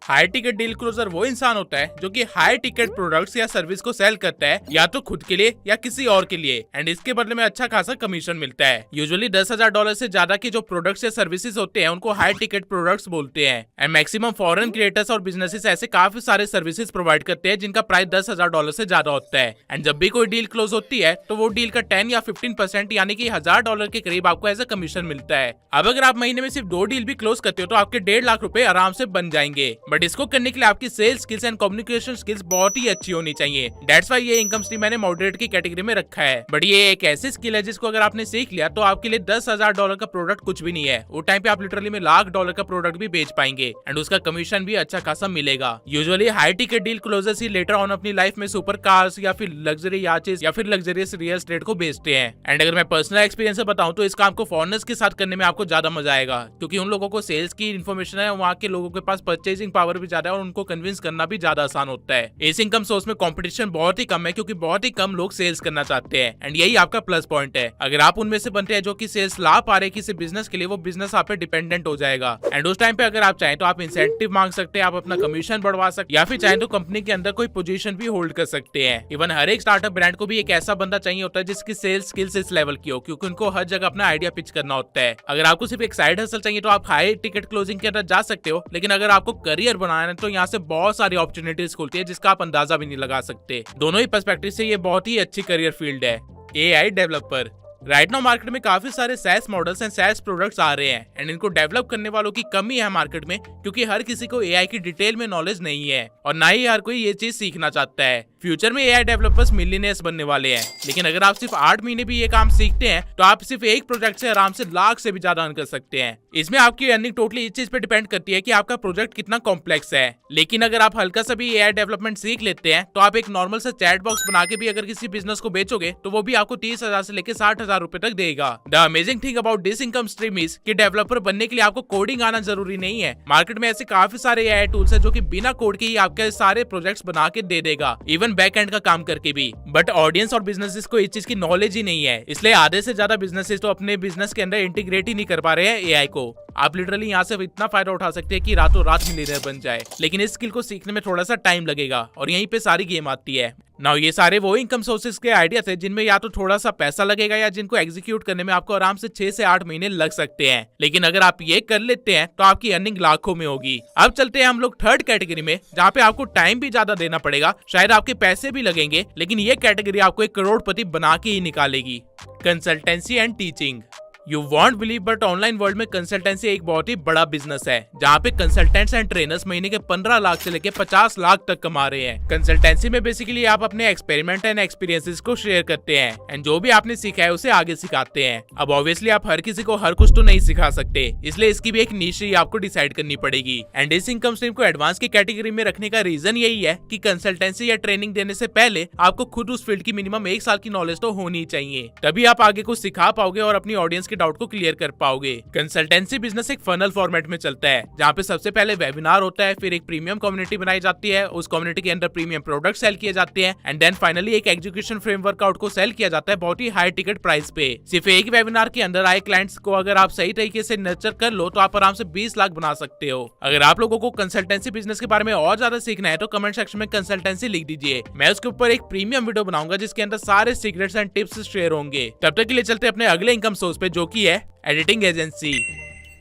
High ticket deal closer वो इंसान होता है जो कि हाई टिकट प्रोडक्ट्स या सर्विस को सेल करता है, या तो खुद के लिए या किसी और के लिए, एंड इसके बदले में अच्छा खासा कमीशन मिलता है। यूजुअली $10,000 से ज्यादा के जो प्रोडक्ट्स या सर्विसेज होते हैं उनको हाई टिकट प्रोडक्ट्स बोलते हैं। एंड मैक्सिमम फॉरेन क्रिएटर्स और बिजनेसेस ऐसे काफी सारे सर्विसेज प्रोवाइड करते हैं जिनका प्राइस $10,000 से ज्यादा होता है। एंड जब भी कोई डील क्लोज होती है तो वो डील का 10 या 15% यानी कि $1,000 के करीब आपको एज अ कमीशन मिलता है। अब अगर आप महीने में सिर्फ 2 डील भी क्लोज करते हो तो आपके 1.5 लाख रुपए आराम से बन जाएंगे। बट इसको करने के लिए आपकी sales skills and communication skills बहुत ही अच्छी होनी चाहिए। दैट्स व्हाई ये इनकम स्ट्रीम मैंने मॉडरेट की कैटेगरी में रखा है। बट ये एक ऐसी स्किल है जिसको अगर आपने सीख लिया तो आपके लिए $10,000 का प्रोडक्ट कुछ भी नहीं है। वो टाइम पे आप लिटरली में $1,00,000 का प्रोडक्ट भी बेच पाएंगे एंड उसका कमीशन भी अच्छा खासा मिलेगा। Usually high ticket deal closures he later on अपनी लाइफ में सुपर कार्स या फिर लग्जरी याचेस या फिर लग्जरियस रियल एस्टेट को बेचते हैं। एंड अगर मैं पर्सनल एक्सपीरियंस से बताऊं तो इस काम को फॉरेनर्स के साथ करने में आपको ज्यादा मजा आएगा, क्योंकि उन लोगों को सेल्स की इन्फॉर्मेशन है, वहाँ के लोगों के पास परचेजिंग पावर भी ज्यादा है और उनको कन्विंस करना भी ज्यादा आसान होता है। इस इनकम सोर्स में कंपटीशन बहुत ही कम है क्योंकि बहुत ही कम लोग सेल्स करना चाहते हैं एंड यही आपका प्लस पॉइंट है। अगर आप उनमें से बनते हैं जो कि सेल्स ला पा रहे किसी बिजनेस के लिए, वो बिजनेस आप पे डिपेंडेंट हो जाएगा। एंड उस टाइम पे अगर आप चाहें तो आप इंसेंटिव मांग सकते हैं, आप अपना कमीशन बढ़वा सकते हैं, या फिर चाहें तो कंपनी के अंदर कोई पोजीशन भी होल्ड कर सकते हैं। इवन हर एक स्टार्टअप ब्रांड को भी एक ऐसा बंदा चाहिए होता है जिसकी सेल्स स्किल्स इस लेवल की हो, क्योंकि उनको हर जगह अपना आइडिया पिच करना होता है। अगर आपको सिर्फ एक साइड हसल चाहिए तो आप हाई टिकट क्लोजिंग के अंदर जा सकते हो, लेकिन अगर आपको करियर बनाना है तो यहाँ से बहुत सारी अपॉर्चुनिटीज खुलती है जिसका आप अंदाजा भी नहीं लगा सकते। दोनों ही पर्सपेक्टिव से ये बहुत ही अच्छी करियर फील्ड है। AI developer right now market में काफी सारे SaaS models and SaaS products आ रहे हैं एंड इनको डेवलप करने वालों की कमी है मार्केट में, क्योंकि हर किसी को AI की डिटेल में नॉलेज नहीं है और ना ही हर कोई ये चीज सीखना चाहता है। फ्यूचर में AI डेवलपर्स मिलियनेयर्स बनने वाले हैं, लेकिन अगर आप सिर्फ 8 महीने भी ये काम सीखते हैं तो आप सिर्फ एक प्रोजेक्ट से आराम से लाख से भी ज्यादा अर्न कर सकते हैं। इसमें आपकी अर्निंग टोटली इस चीज पे डिपेंड करती है कि आपका प्रोजेक्ट कितना कॉम्प्लेक्स है। लेकिन अगर आप हल्का सा भी AI डेवलपमेंट सीख लेते हैं तो आप एक नॉर्मल सा चैट बॉक्स बना के भी अगर किसी बिजनेस को बेचोगे तो वो भी आपको 30,000 से लेकर 60,000 रुपए तक देगा। The amazing thing about this income stream is कि डेवलपर बनने के लिए आपको कोडिंग आना जरूरी नहीं है। मार्केट में ऐसे काफी सारे AI टूल्स है जो कि बिना कोड के ही आपके सारे प्रोजेक्ट्स बना के दे देगा, इवन बैक एंड का काम करके भी। बट ऑडियंस और बिजनेसेस को इस चीज की नॉलेज ही नहीं है, इसलिए आधे से ज्यादा बिजनेसेस तो अपने बिजनेस के अंदर इंटीग्रेट ही नहीं कर पा रहे हैं AI को। आप लिटरली यहाँ से इतना फायदा उठा सकते हैं कि रातों रात मिलियनेयर बन जाए, लेकिन इस स्किल को सीखने में थोड़ा सा टाइम लगेगा और यहीं पे सारी गेम आती है। नाउ ये सारे वो इनकम सोर्सेज के आइडिया थे जिनमें या तो थोड़ा सा पैसा लगेगा या जिनको एग्जीक्यूट करने में आपको आराम से 6 से 8 महीने लग सकते हैं, लेकिन अगर आप ये कर लेते हैं तो आपकी अर्निंग लाखों में होगी। अब चलते हैं हम लोग थर्ड कैटेगरी में, जहाँ पे आपको टाइम भी ज्यादा देना पड़ेगा, शायद आपके पैसे भी लगेंगे, लेकिन ये कैटेगरी आपको एक करोड़पति बना के ही निकालेगी। Consultancy and teaching. You won't believe but online world में कंसल्टेंसी एक बहुत ही बड़ा बिजनेस है, जहाँ पे कंसल्टेंट्स एंड ट्रेनर्स महीने के 15 लाख से लेके 50 लाख तक कमा रहे हैं। कंसल्टेंसी में बेसिकली आप अपने एक्सपेरिमेंट एंड एक्सपीरियंसेस को शेयर करते हैं एंड जो भी आपने सीखा है उसे आगे सिखाते हैं। अब ऑब्वियसली आप हर किसी को हर कुछ तो नहीं सिखा सकते, इसलिए इसकी भी एक नीश आपको डिसाइड करनी पड़ेगी। एंड इस इनकम स्ट्रीम को एडवांस की कैटेगरी में रखने का रीजन यही है कि कंसल्टेंसी या ट्रेनिंग देने से पहले आपको खुद उस फील्ड की मिनिमम 1 साल की नॉलेज तो होनी चाहिए, तभी आप आगे कुछ सिखा पाओगे और अपनी ऑडियंस के डाउट को क्लियर कर पाओगे। कंसल्टेंसी बिजनेस एक फनल फॉर्मेट में चलता है, जहाँ पे सबसे पहले वेबिनार होता है, फिर एक प्रीमियम कम्युनिटी बनाई जाती है, उस कम्युनिटी के अंदर प्रीमियम प्रोडक्ट सेल किए जाते हैं एंड देन फाइनली एक एजुकेशन फ्रेमवर्क आउट को सेल किया जाता है बहुत ही हाई टिकट प्राइस पे। सिर्फ एक वेबिनार के अंदर आए क्लाइंट्स को अगर आप सही तरीके से नर्चर कर लो तो आप आराम से 20 लाख बना सकते हो। अगर आप लोगों को कंसल्टेंसी बिजनेस के बारे में और ज्यादा सीखना है तो कमेंट सेक्शन में कंसल्टेंसी लिख दीजिए, मैं उसके ऊपर एक प्रीमियम वीडियो बनाऊंगा जिसके अंदर सारे सीक्रेट्स एंड टिप्स शेयर होंगे। तब तक के लिए चलते अपने अगले इनकम सोर्स पे, जो की है एडिटिंग एजेंसी।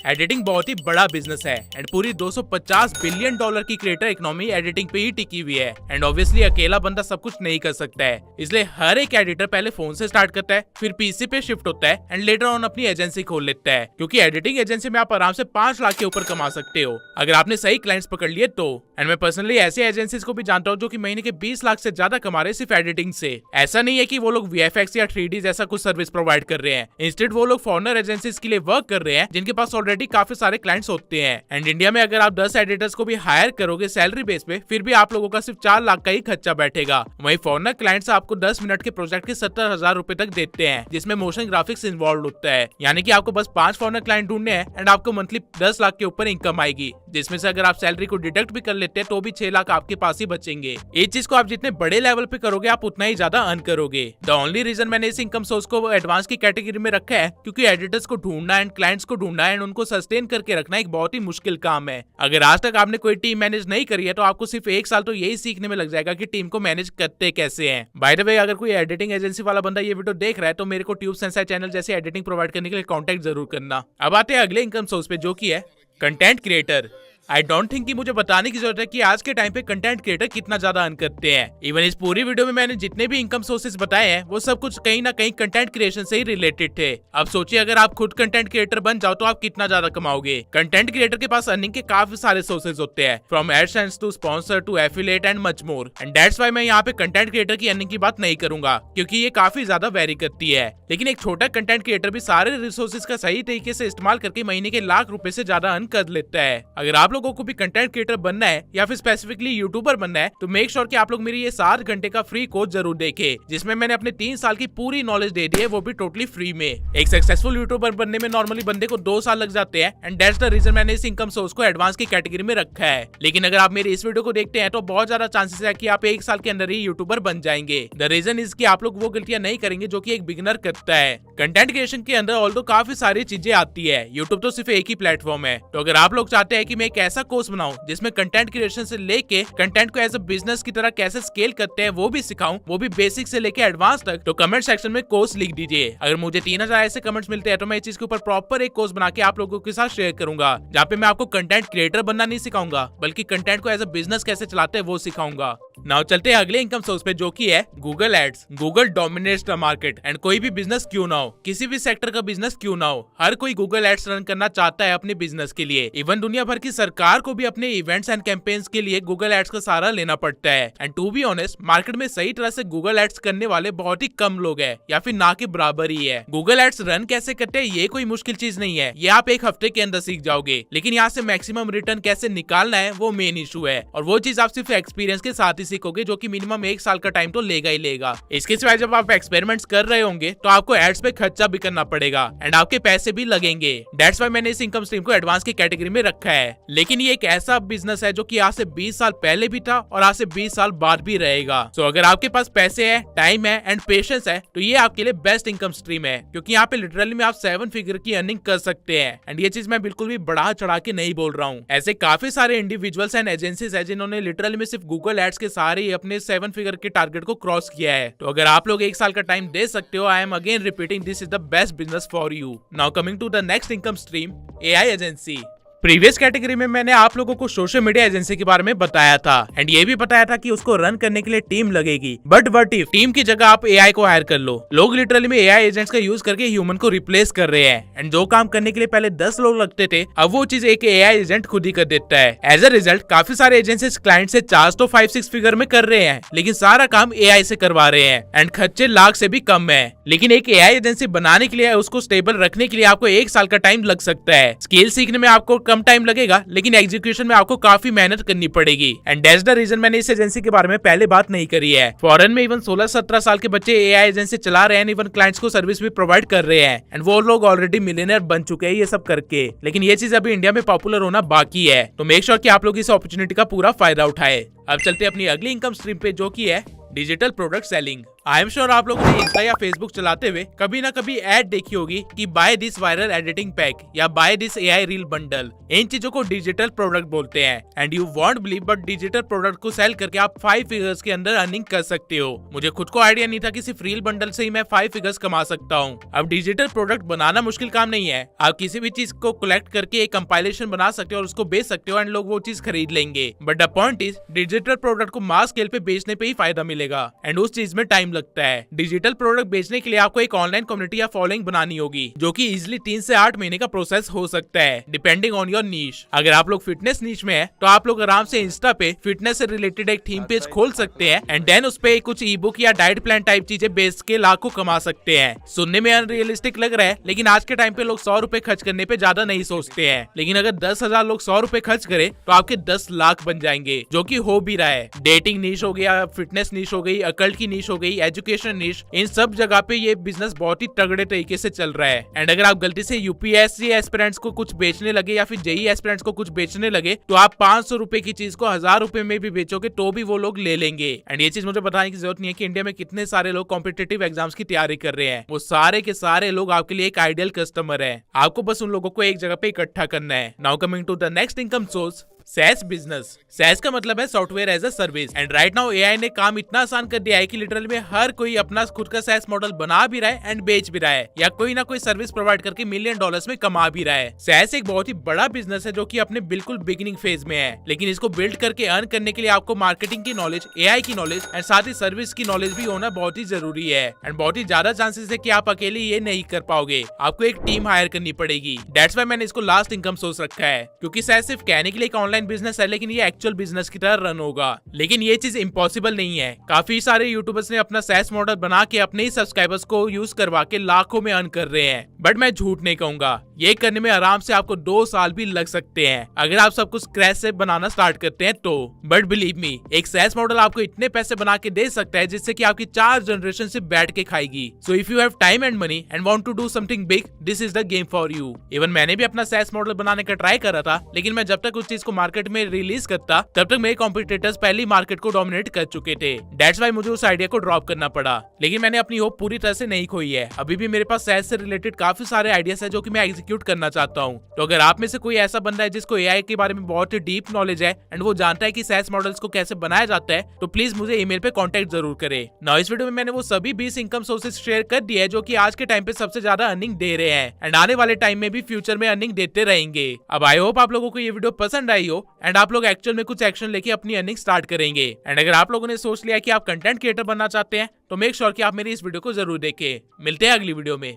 एडिटिंग बहुत ही बड़ा बिजनेस है एंड पूरी $250 बिलियन की क्रिएटर इकोनॉमी एडिटिंग पे ही टिकी हुई है एंड ऑब्वियसली अकेला बंदा सब कुछ नहीं कर सकता है, इसलिए हर एक एडिटर पहले फोन से स्टार्ट करता है, फिर पीसी पे शिफ्ट होता है एंड लेटर ऑन अपनी एजेंसी खोल लेता है, क्योंकि एडिटिंग एजेंसी में आप आराम से 5 लाख के ऊपर कमा सकते हो अगर आपने सही क्लाइंट्स पकड़ लिए तो। एंड मैं पर्सनली ऐसे एजेंसीज को भी जानता हूँ जो कि महीने के 20 लाख से ज्यादा कमा रहे सिर्फ एडिटिंग से। ऐसा नहीं है कि वो लोग VFX या 3D जैसा कुछ सर्विस प्रोवाइड कर रहे हैं, इंस्टेड वो लोग फॉरेनर एजेंसीज के लिए वर्क कर रहे हैं जिनके पास ऑलरेडी काफी सारे क्लाइंट्स होते हैं। एंड इंडिया में अगर आप 10 एडिटर्स को भी हायर करोगे सैलरी बेस पे, फिर भी आप लोगों का सिर्फ 4 लाख का ही खर्चा बैठेगा। वहीं फॉरेनर क्लाइंट्स आपको 10 मिनट के प्रोजेक्ट के 70,000 रुपए तक देते हैं, जिसमें मोशन ग्राफिक्स इन्वॉल्व होता है, यानी कि आपको बस 5 फॉरेनर क्लाइंट ढूंढने हैं एंड आपको मंथली 10 लाख के ऊपर इनकम आएगी, जिसमें से अगर आप सैलरी को डिडक्ट भी कर लेते हैं तो भी 6 लाख आपके पास ही बचेंगे। इस चीज को आप जितने बड़े लेवल पे करोगे आप उतना ही ज्यादा अर्न करोगे। द ओनली रीजन मैंने इस इनकम सोर्स को एडवांस की कैटेगरी में रखा है क्योंकि एडिटर्स को ढूंढना एंड क्लाइंट्स को ढूंढना एंड को सस्टेन करके रखना एक बहुत ही मुश्किल काम है। अगर आज तक आपने कोई टीम मैनेज नहीं करी है तो आपको सिर्फ 1 साल तो यही सीखने में लग जाएगा कि टीम को मैनेज करते कैसे हैं। बाय द वे, अगर कोई एडिटिंग एजेंसी वाला बंदा ये वीडियो देख रहा है तो मेरे को ट्यूब सेंसर चैनल जैसे एडिटिंग प्रोवाइड करने के लिए कॉन्टेक्ट जरूर करना। अब आते हैं अगले इनकम सोर्स पे, जो की है content creator. I don't think कि मुझे बताने की जरूरत है कि आज के टाइम पे कंटेंट क्रिएटर कितना ज्यादा अर्न करते हैं। इवन इस पूरी वीडियो में मैंने जितने भी इनकम सोर्सेज बताए हैं वो सब कुछ कहीं ना कहीं कंटेंट क्रिएशन से ही रिलेटेड थे। अब सोचिए अगर आप खुद कंटेंट क्रिएटर बन जाओ तो आप कितना ज्यादा कमाओगे। कंटेंट क्रिएटर के पास अर्निंग के काफी सारे सोर्सेज होते हैं, from AdSense to sponsor to affiliate and much more. And that's why मैं यहाँ पे कंटेंट क्रिएटर की अर्निंग की बात नहीं करूंगा क्योंकि ये काफी ज्यादा वेरी करती है। लेकिन एक छोटा कंटेंट क्रिएटर भी सारे रिसोर्सेज का सही तरीके से इस्तेमाल करके महीने के लाख रुपए से ज्यादा अर्न कर लेता है। अगर आप लोगों को भी कंटेंट क्रिएटर बनना है या फिर स्पेसिफिकली यूट्यूबर बनना है तो मेक श्योर कि आप लोग मेरी ये 7 घंटे का फ्री कोर्स जरूर देखें, जिसमें मैंने अपने 3 साल की पूरी नॉलेज दे दी है, वो भी टोटली फ्री में। एक सक्सेसफुल यूट्यूबर बनने में नॉर्मली बंदे को 2 साल लग जाते हैं एंड दैट्स द रीजन मैंने इस इनकम सोर्स को एडवांस की कैटेगरी में रखा है। लेकिन अगर आप मेरी इस वीडियो को देखते हैं तो बहुत ज्यादा चांसेस है कि आप 1 साल के अंदर ही यूट्यूबर बन जाएंगे। द रीजन इज कि आप लोग वो गलतियां नहीं करेंगे जो कि एक बिगिनर करता है। कंटेंट क्रिएशन के अंदर ऑल्दो काफी सारी चीजें आती है, यूट्यूब तो सिर्फ एक ही प्लेटफॉर्म है। तो अगर आप लोग चाहते हैं कि मैं एक ऐसा कोर्स बनाऊं जिसमें कंटेंट क्रिएशन से लेके कंटेंट को एज अ बिजनेस की तरह कैसे स्केल करते हैं वो भी सिखाऊं, वो भी बेसिक से लेके एडवांस तक, तो कमेंट सेक्शन में कोर्स लिख दीजिए। अगर मुझे 3000 ऐसे कमेंट्स मिलते हैं तो मैं इस चीज के ऊपर प्रॉपर एक कोर्स बना के आप लोगों के साथ शेयर करूंगा, जहाँ पे मैं आपको कंटेंट क्रिएटर बनना नहीं सिखाऊंगा बल्कि कंटेंट को एज अ बिजनेस कैसे चलाते हैं वो सिखाऊंगा। नाउ चलते हैं अगले इनकम सोर्स पे, जो की है Google ads. Google dominates the market and कोई भी बिजनेस क्यों ना हो, किसी भी सेक्टर का बिजनेस क्यों ना हो, हर कोई गूगल एड्स रन करना चाहता है अपने बिजनेस के लिए। इवन दुनिया भर की सरकार को भी अपने इवेंट्स एंड कैंपेन्स के लिए गूगल एड्स का सहारा लेना पड़ता है। And to be honest, market में सही तरह से गूगल एड्स करने वाले बहुत ही कम लोग हैं या फिर ना के बराबर ही है। गूगल एड्स रन कैसे करते हैं ये कोई मुश्किल चीज नहीं है, ये आप 1 हफ्ते के अंदर सीख जाओगे। लेकिन यहाँ से मैक्सिमम रिटर्न कैसे निकालना है वो मेन इशू है, और वो चीज आप सिर्फ एक्सपीरियंस के साथ ही सीखोगे, जो कि मिनिमम 1 साल का टाइम तो लेगा ही लेगा। इसके सिवाय जब आप एक्सपेरिमेंट्स कर रहे होंगे तो आपको एड्स पे खर्चा भी करना पड़ेगा एंड आपके पैसे भी लगेंगे। दैट्स व्हाई मैंने इस इनकम स्ट्रीम को एडवांस की कैटेगरी में रखा है। लेकिन ये एक ऐसा बिजनेस है जो कि आज से 20 साल पहले भी था और आज से 20 साल बाद भी रहेगा। सो अगर आपके पास पैसे है, टाइम है एंड पेशेंस है तो ये आपके लिए बेस्ट इनकम स्ट्रीम है, क्योंकि यहाँ पे लिटरली में आप 7 फिगर की अर्निंग कर सकते हैं। एंड ये चीज मैं बिल्कुल भी बढ़ा चढ़ा के नहीं बोल रहा हूँ। ऐसे काफी सारे इंडिविजुअल्स एंड एजेंसीज है जिन्होंने लिटरली में सिर्फ गूगल एड्स के सहारे ही अपने 7 फिगर के टारगेट को क्रॉस किया है। तो अगर आप लोग 1 साल का टाइम दे सकते हो, I am again repeating, this is the best business for you. Now coming to the next income stream, AI agency. Previous category में मैंने आप लोगों को सोशल मीडिया एजेंसी के बारे में बताया था एंड ये भी बताया था कि उसको रन करने के लिए टीम लगेगी। बट व्हाट इफ टीम की जगह आप एआई को हायर कर लो। लोग लिटरली में एआई एजेंट्स का यूज करके ह्यूमन को रिप्लेस कर रहे हैं एंड जो काम करने के लिए पहले 10 लोग लगते थे अब वो चीज एक एआई एजेंट खुद ही कर देता है। एज अ रिजल्ट काफी सारे एजेंसीज क्लाइंट से चार्ज तो 5-6 फिगर में कर रहे हैं, लेकिन सारा काम एआई से करवा रहे हैं एंड खर्चे लाख से भी कम है। लेकिन एक एआई एजेंसी बनाने के लिए, उसको स्टेबल रखने के लिए आपको 1 साल का टाइम लग सकता है। स्किल सीखने में आपको कम टाइम लगेगा, लेकिन एग्जीक्यूशन में आपको काफी मेहनत करनी पड़ेगी। एंड दैट्स द रीजन मैंने इस एजेंसी के बारे में पहले बात नहीं करी है। फॉरेन में इवन 16-17 साल के बच्चे एआई एजेंसी चला रहे हैं, इवन क्लाइंट्स को सर्विस भी प्रोवाइड कर रहे हैं एंड वो लोग ऑलरेडी मिलियनर बन चुके हैं ये सब करके। लेकिन ये चीज अभी इंडिया में पॉपुलर होना बाकी है, तो मेक श्योर कि आप लोग इस अपॉर्चुनिटी का पूरा फायदा उठाए। अब चलते हैं अपनी अगली इनकम स्ट्रीम पे, जो की है digital product selling. I am sure आप लोगों ने इंस्टा या फेसबुक चलाते हुए कभी ना कभी ऐड देखी होगी कि by this viral editing pack या by this AI reel bundle. इन चीजों को डिजिटल प्रोडक्ट बोलते हैं and you won't believe, but digital product को सेल करके आप 5 फिगर्स के अंदर अर्निंग कर सकते हो। मुझे खुद को आइडिया नहीं था कि सिर्फ रील बंडल से ही मैं 5 फिगर्स कमा सकता हूँ। अब डिजिटल प्रोडक्ट बनाना मुश्किल काम नहीं है, आप किसी भी चीज को कलेक्ट करके एक कंपाइलेशन बना सकते हो और उसको बेच सकते हो एंड लोग वो चीज खरीद लेंगे। But the point is digital product को मास स्केल पे बेचने पे ही फायदा मिलेगा एंड उस चीज में टाइम लगता है। डिजिटल प्रोडक्ट बेचने के लिए आपको एक ऑनलाइन कम्युनिटी या फॉलोइंग बनानी होगी, जो कि इजिली 3 से 8 महीने का प्रोसेस हो सकता है डिपेंडिंग ऑन योर नीश। अगर आप लोग फिटनेस नीश में है तो आप लोग आराम से इंस्टा पे फिटनेस से रिलेटेड एक थीम पेज खोल सकते हैं एंड देन उस पे कुछ ई बुक या डाइट प्लान टाइप चीजें बेच के लाखों कमा सकते हैं। सुनने में अनरियलिस्टिक लग रहा है, लेकिन आज के टाइम पे लोग 100 रुपए खर्च करने पे ज्यादा नहीं सोचते हैं। लेकिन अगर 10,000 लोग 100 रुपए खर्च करे तो आपके 10 लाख बन जाएंगे, जो कि हो भी रहा है। डेटिंग नीश हो गया, फिटनेस नीश हो गई, अकल्ट की नीश हो गई, एजुकेशन निश, इन सब जगह पे ये बिजनेस बहुत ही तगड़े तरीके से चल रहा है। एंड अगर आप गलती से यूपीएससी एस्पिरेंट्स को कुछ बेचने लगे या फिर जेई एस्पिरेंट्स को कुछ बेचने लगे तो आप 500 रुपए की चीज को 1000 रुपए में भी बेचोगे तो भी वो लोग ले लेंगे। एंड ये चीज मुझे बताने की जरूरत नहीं है कि इंडिया में कितने सारे लोग कॉम्पिटिटिव एग्जाम्स की तैयारी कर रहे हैं। वो सारे के सारे लोग आपके लिए एक आइडियल कस्टमर है। आपको बस उन लोगों को एक जगह पे इकट्ठा करना है। Now coming to the next income source, SaaS business. SaaS का मतलब है software as a service. And right now AI ने काम इतना आसान कर दिया है कि लिटरली में हर कोई अपना खुद का SaaS मॉडल बना भी रहा है एंड बेच भी रहा है, या कोई ना कोई सर्विस प्रोवाइड करके $1 मिलियन में कमा भी रहा है। SaaS एक बहुत ही बड़ा बिजनेस है जो कि अपने बिल्कुल बिगिनिंग फेज में है, लेकिन इसको बिल्ड करके अर्न करने के लिए आपको मार्केटिंग की नॉलेज, एआई की नॉलेज एंड साथ ही सर्विस की नॉलेज भी होना बहुत ही जरूरी है। एंड बहुत ही ज्यादा चांसेस है कि आप अकेले ये नहीं कर पाओगे, आपको एक टीम हायर करनी पड़ेगी। दैट्स व्हाई मैंने इसको लास्ट इनकम सोर्स रखा है, क्योंकि SaaS सिर्फ कहने के लिए एक ऑनलाइन बिजनेस है, लेकिन ये एक्चुअल बिजनेस की तरह रन होगा। लेकिन ये चीज इम्पॉसिबल नहीं है। काफी सारे यूट्यूबर्स ने अपना SaaS मॉडल बना के अपने ही सब्सक्राइबर्स को यूज करवा के लाखों में अर्न कर रहे हैं। बट मैं झूठ नहीं कहूंगा, ये करने में आराम से आपको 2 साल भी लग सकते हैं अगर आप सब कुछ स्क्रैच से बनाना स्टार्ट करते हैं तो। बट बिलीव मी, एक SaaS मॉडल आपको इतने पैसे बना के दे सकता है जिससे कि आपकी 4 जनरेशन से बैठ के खाएगी। So if you have time and money and want to do something big, this is the game for you. Even मैंने भी अपना SaaS मॉडल बनाने का ट्राई करा था, लेकिन मैं जब तक उस चीज को मार्केट में रिलीज करता तब तक मेरे कॉम्पिटिटर्स पहले मार्केट को डोमिनेट कर चुके थे। दैट्स व्हाई मुझे उस आइडिया को ड्रॉप करना पड़ा। लेकिन मैंने अपनी होप पूरी तरह से नहीं खोई है। अभी भी मेरे पास SaaS से रिलेटेड काफी सारे आइडियाज है जो कि मैं एग्जीक्यूट करना चाहता हूँ। तो अगर आप में से कोई ऐसा बंदा है जिसको एआई के बारे में बहुत ही डीप नॉलेज है एंड वो जानता है कि SaaS मॉडल्स को कैसे बनाया जाता है, तो प्लीज मुझे ईमेल पे कांटेक्ट जरूर करें। नाउ इस वीडियो में मैंने वो सभी 20 इनकम सोर्सेस शेयर कर दिए हैं जो कि आज के टाइम पे सबसे ज्यादा अर्निंग दे रहे हैं एंड आने वाले टाइम में भी फ्यूचर में अर्निंग देते रहेंगे। अब आई होप आप लोगों को ये वीडियो पसंद आई हो एंड आप लोग एक्चुअल में कुछ एक्शन लेके अपनी अर्निंग स्टार्ट करेंगे। एंड अगर आप लोगों ने सोच लिया कि आप कंटेंट क्रिएटर बनना चाहते हैं तो मेक श्योर कि आप मेरी इस वीडियो को जरूर देखें। मिलते हैं अगली वीडियो में।